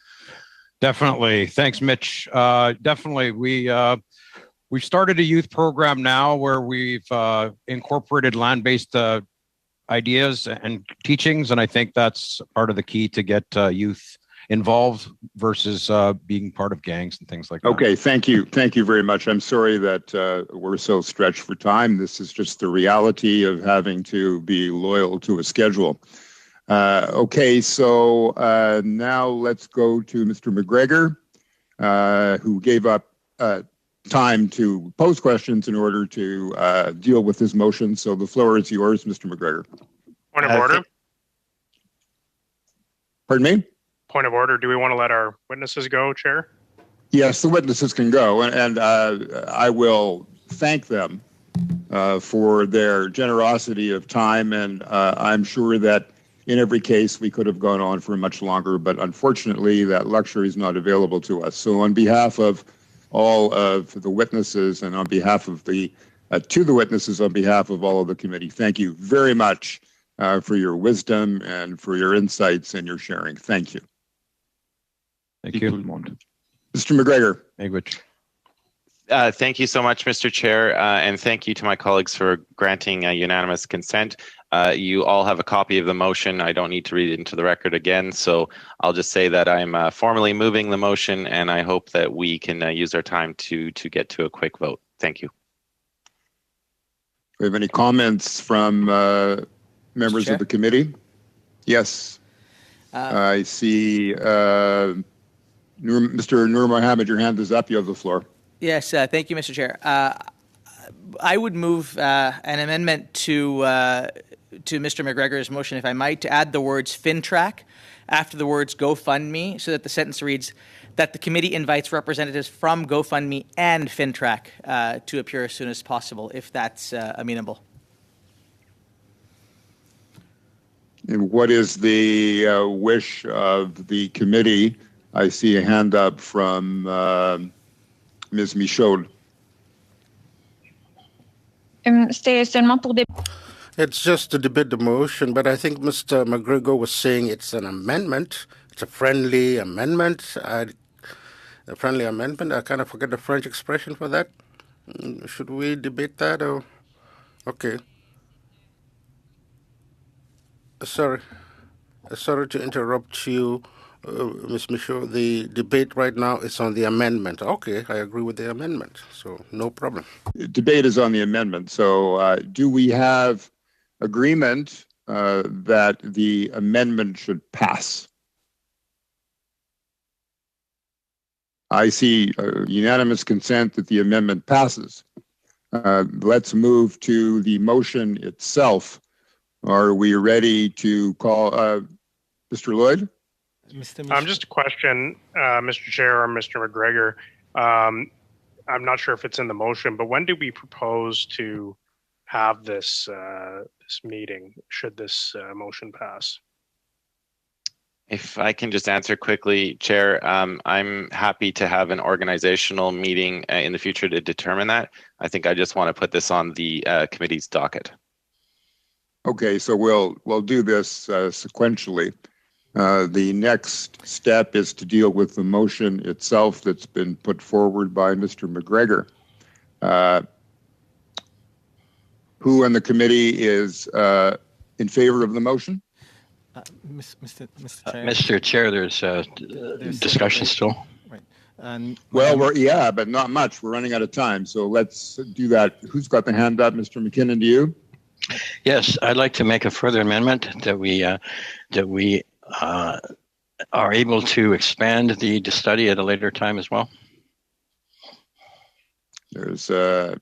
Definitely. Thanks, Mitch. Definitely. We've started a youth program now where we've incorporated land-based ideas and teachings, and I think that's part of the key to get youth involved versus being part of gangs and things like that. Okay, thank you. Thank you very much. I'm sorry that we're so stretched for time. This is just the reality of having to be loyal to a schedule. Okay, so now let's go to Mr. McGregor, who gave up time to pose questions in order to deal with this motion. So the floor is yours, Mr. McGregor. Point of order? Pardon me? Point of order. Do we want to let our witnesses go, Chair? Yes, the witnesses can go, and I will thank them for their generosity of time, and I'm sure that in every case we could have gone on for much longer, but unfortunately that luxury is not available to us. So on behalf of all of the witnesses and on behalf of to the witnesses on behalf of all of the committee, thank you very much for your wisdom and for your insights and your sharing. Thank you. Thank you. Mr. McGregor. Language. Thank you so much, Mr. Chair, and thank you to my colleagues for granting unanimous consent. You all have a copy of the motion. I don't need to read it into the record again, so I'll just say that I'm formally moving the motion, and I hope that we can use our time to get to a quick vote. Thank you. Do we have any comments from members of the committee? Yes. I see Mr. Nur Mohammed, your hand is up. You have the floor. Yes, thank you, Mr. Chair. I would move an amendment to Mr. McGregor's motion, if I might, to add the words FinTrack after the words GoFundMe, so that the sentence reads that the committee invites representatives from GoFundMe and FinTrack to appear as soon as possible, if that's amenable. And what is the wish of the committee? I see a hand up from Ms. Michaud. It's just to debate the motion, but I think Mr. McGregor was saying it's an amendment. It's a friendly amendment. A friendly amendment. I kind of forget the French expression for that. Should we debate that? Or okay. Sorry to interrupt you, Ms. Michaud. The debate right now is on the amendment. Okay, I agree with the amendment, so no problem. Debate is on the amendment. So do we have agreement that the amendment should pass? I see unanimous consent that the amendment passes. Let's move to the motion itself. Are we ready to call Mr. Lloyd? Just a question, Mr. Chair or Mr. McGregor. I'm not sure if it's in the motion, but when do we propose to have this this meeting, should this motion pass? If I can just answer quickly, Chair, I'm happy to have an organizational meeting in the future to determine that. I think I just want to put this on the committee's docket. Okay, so we'll do this sequentially. The next step is to deal with the motion itself that's been put forward by Mr. McGregor. Who on the committee is in favor of the motion? Mr. Chair. Mr. Chair, there's discussion still. Right. And well, but not much. We're running out of time, so let's do that. Who's got the hand up? Mr. McKinnon, do you? Yes, I'd like to make a further amendment that we are able to expand the study at a later time as well. There's an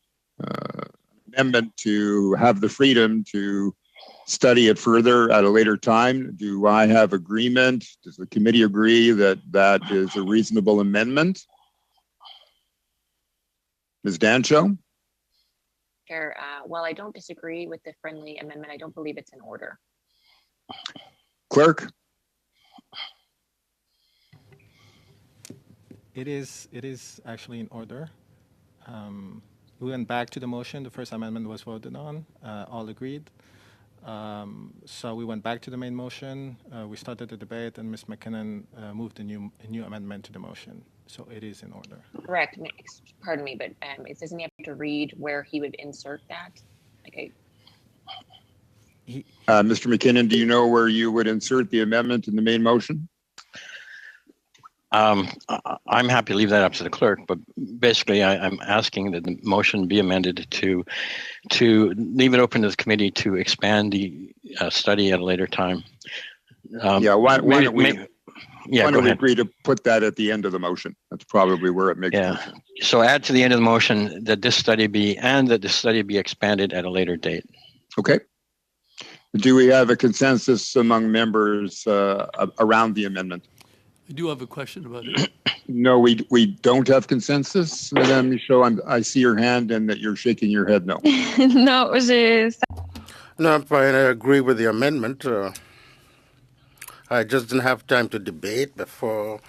amendment to have the freedom to study it further at a later time. Do I have agreement? Does the committee agree that that is a reasonable amendment? Ms. Dancho? Chair, while I don't disagree with the friendly amendment, I don't believe it's in order. Clerk? It is actually in order. We went back to the motion. The first amendment was voted on. All agreed. So we went back to the main motion. We started the debate, and Ms. McKinnon moved a new amendment to the motion. So it is in order. Correct. Pardon me, but doesn't he have to read where he would insert that? Okay. Mr. McKinnon, do you know where you would insert the amendment in the main motion? I'm happy to leave that up to the clerk, but basically I'm asking that the motion be amended to leave it open to the committee to expand the study at a later time. Why don't we agree to put that at the end of the motion? That's probably where it makes sense. So add to the end of the motion that this study be expanded at a later date. Okay. Do we have a consensus among members around the amendment? I do have a question about it. No, we don't have consensus. Madame Michaud, I see your hand and that you're shaking your head no. No, No, I'm fine. I agree with the amendment. I just didn't have time to debate before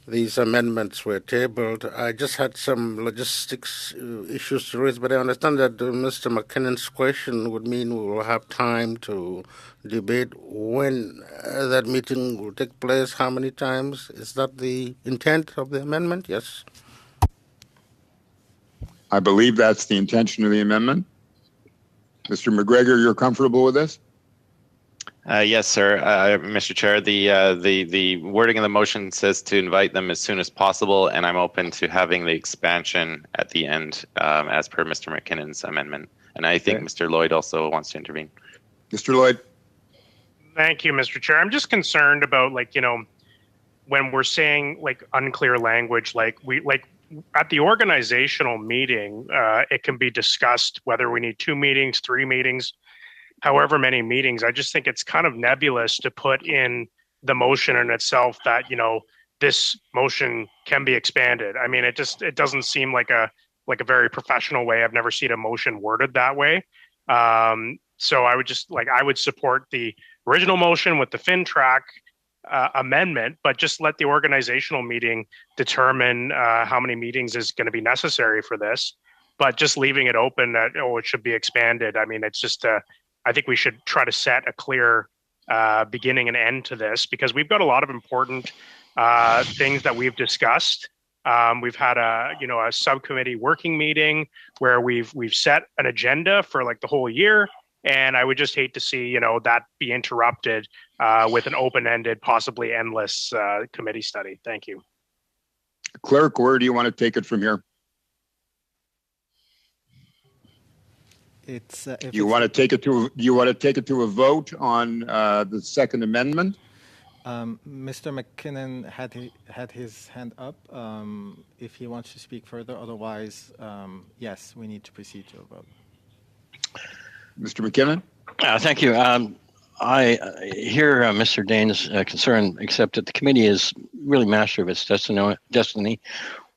these amendments were tabled. I just had some logistics issues to raise, but I understand that Mr. McKinnon's question would mean we will have time to debate when that meeting will take place, how many times. Is that the intent of the amendment? Yes. I believe that's the intention of the amendment. Mr. McGregor, you're comfortable with this? Yes, sir. Mr. Chair, the wording of the motion says to invite them as soon as possible, and I'm open to having the expansion at the end as per Mr. McKinnon's amendment. And I think Mr. Lloyd also wants to intervene. Mr. Lloyd. Thank you, Mr. Chair. I'm just concerned about, when we're saying unclear language, at the organizational meeting, it can be discussed whether we need 2 meetings, 3 meetings, however many meetings. I just think it's kind of nebulous to put in the motion in itself that, this motion can be expanded. I mean, it doesn't seem like a very professional way. I've never seen a motion worded that way. So I would just I would support the original motion with the FinTrack amendment, but just let the organizational meeting determine how many meetings is going to be necessary for this. But just leaving it open that, it should be expanded. I mean, it's just I think we should try to set a clear beginning and end to this, because we've got a lot of important things that we've discussed. We've had a subcommittee working meeting where we've set an agenda for the whole year, and I would just hate to see that be interrupted with an open-ended, possibly endless committee study. Thank you. Clerk, where do you want to take it from here? You want to take it to a vote on the second amendment? Mr. McKinnon had his hand up. If he wants to speak further, otherwise, yes, we need to proceed to a vote. Mr. McKinnon? Thank you. I hear Mr. Dane's concern, except that the committee is really master of its destiny.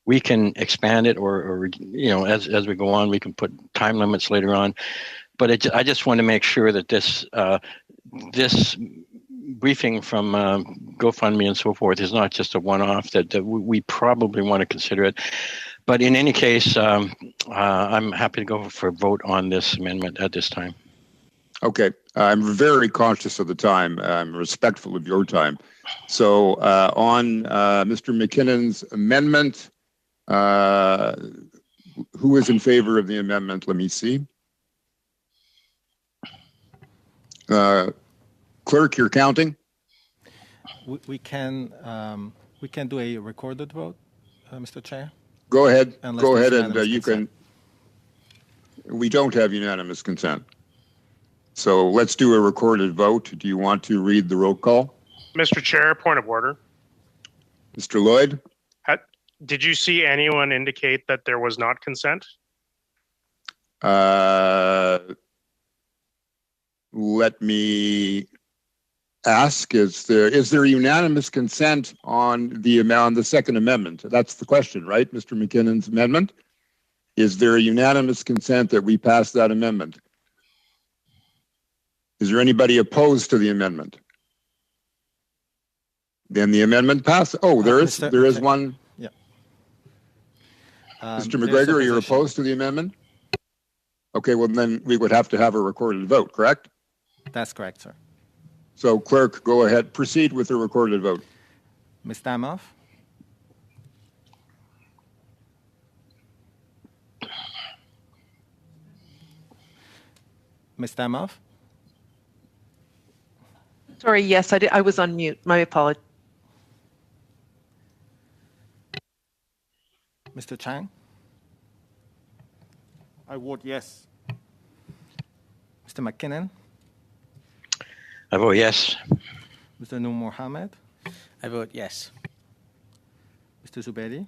We can expand it, or as we go on, we can put time limits later on. But I just want to make sure that this briefing from GoFundMe and so forth is not just a one-off, that we probably want to consider it. But in any case, I'm happy to go for a vote on this amendment at this time. Okay. I'm very conscious of the time. I'm respectful of your time. So on Mr. McKinnon's amendment, who is in favor of the amendment? Let me see. Clerk, you're counting? We can do a recorded vote, Mr. Chair. Go ahead. Unless Go ahead, and unanimous you consent. can. We don't have unanimous consent. So let's do a recorded vote. Do you want to read the roll call? Mr. Chair, point of order. Mr. Lloyd? Did you see anyone indicate that there was not consent? let me ask, is there unanimous consent on the second amendment? That's the question, right? Mr. McKinnon's amendment? Is there a unanimous consent that we pass that amendment? Is there anybody opposed to the amendment? Then the amendment passes. Oh, there is one. Yeah. Mr. McGregor, you're opposed to the amendment? Okay, well then we would have to have a recorded vote, correct? That's correct, sir. So clerk, go ahead, proceed with the recorded vote. Ms. Damoff? Ms. Damoff? Sorry, yes, I was on mute. My apologies. Mr. Chang? I vote yes. Mr. McKinnon? I vote yes. Mr. Noor Mohammed? I vote yes. Mr. Zubairi?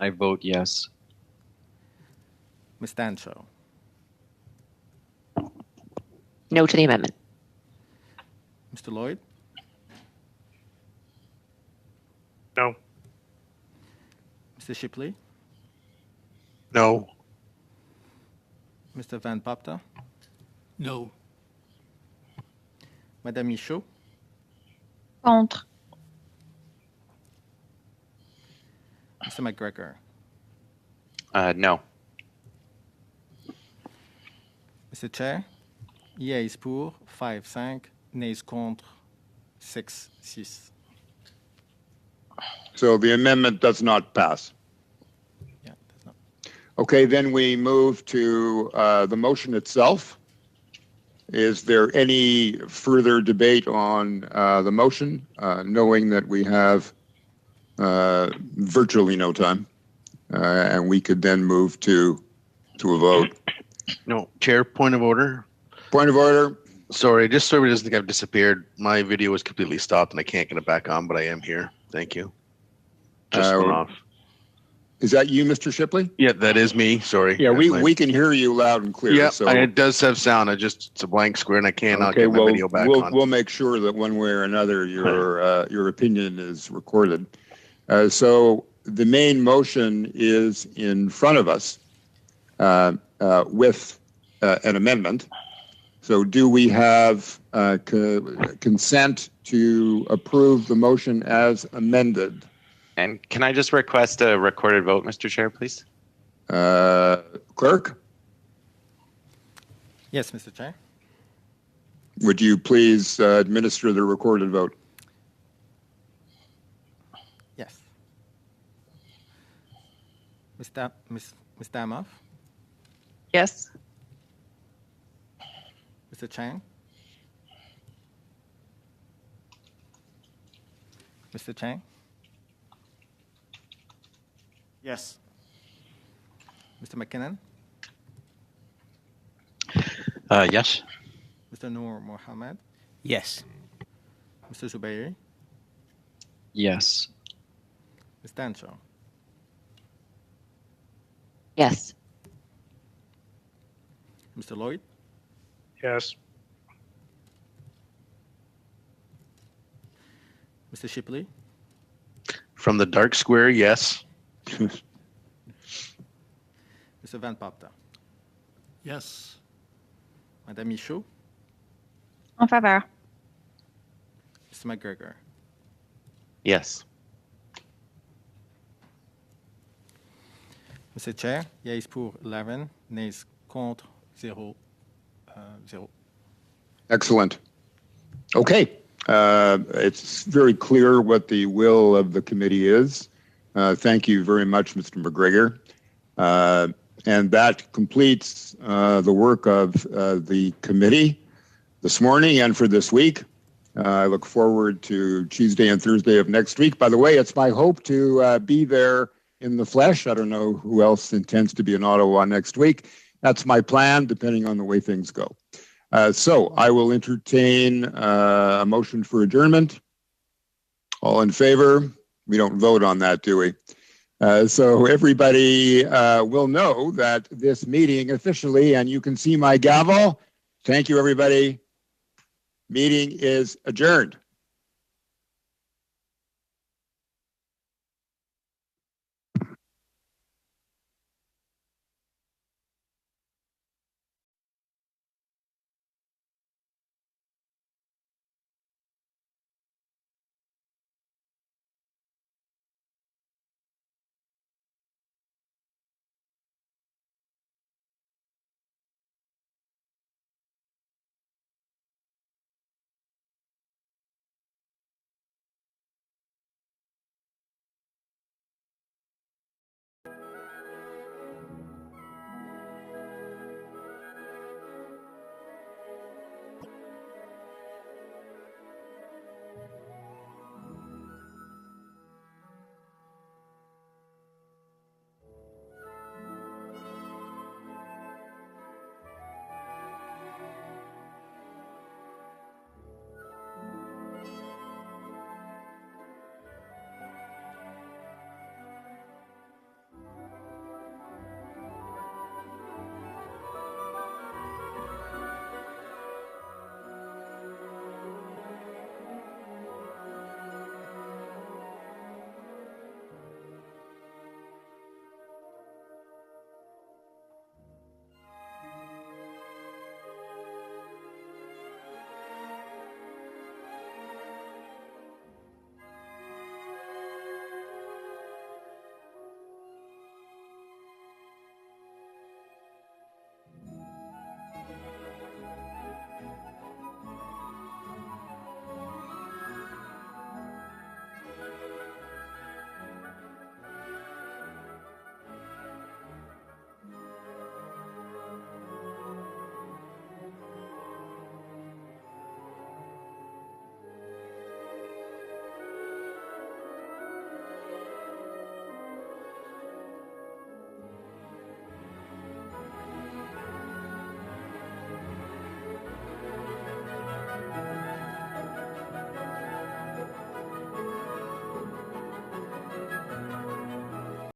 I vote yes. Ms. Dancho? No to the amendment. Mr. Lloyd? No. Mr. Shipley? No. Mr. Van Papta? No. Madame Michaud? Contre. Mr. McGregor? No. Mr. Chair? Yeas pour, 5-5, nays contre, 6-6. So the amendment does not pass. Yeah, it does not. Okay, then we move to the motion itself. Is there any further debate on the motion, knowing that we have virtually no time, and we could then move to a vote? No, Chair, point of order. Point of order. Sorry, just so everybody doesn't think I've disappeared. My video was completely stopped and I can't get it back on, but I am here. Thank you. Just going off. Is that you, Mr. Shipley? Yeah, that is me. Sorry. Yeah, we can hear you loud and clear. Yeah, so it does have sound. It's a blank square and I cannot get my video back on. We'll make sure that one way or another your opinion is recorded. So the main motion is in front of us with an amendment. So do we have consent to approve the motion as amended? And can I just request a recorded vote, Mr. Chair, please? Clerk? Yes, Mr. Chair. Would you please administer the recorded vote? Yes. Ms. Damoff? Yes. Mr. Chang? Mr. Chang? Yes. Mr. McKinnon? Yes. Mr. Noor Mohammed? Yes. Mr. Zubairi? Yes. Ms. Dancho? Yes. Mr. Lloyd? Yes. Mr. Shipley? From the dark square, yes. Mr. Van Papta? Yes. Madame Michaud? En faveur. Mr. McGregor? Yes. Mr. Chair, yeas pour 11, nays contre 0. Excellent. Okay. It's very clear what the will of the committee is. Thank you very much, Mr. McGregor. And that completes the work of the committee this morning and for this week. I look forward to Tuesday and Thursday of next week. By the way, it's my hope to be there in the flesh. I don't know who else intends to be in Ottawa next week. That's my plan, depending on the way things go. So I will entertain a motion for adjournment. All in favor? We don't vote on that, do we? So everybody will know that this meeting officially, and you can see my gavel. Thank you, everybody. Meeting is adjourned.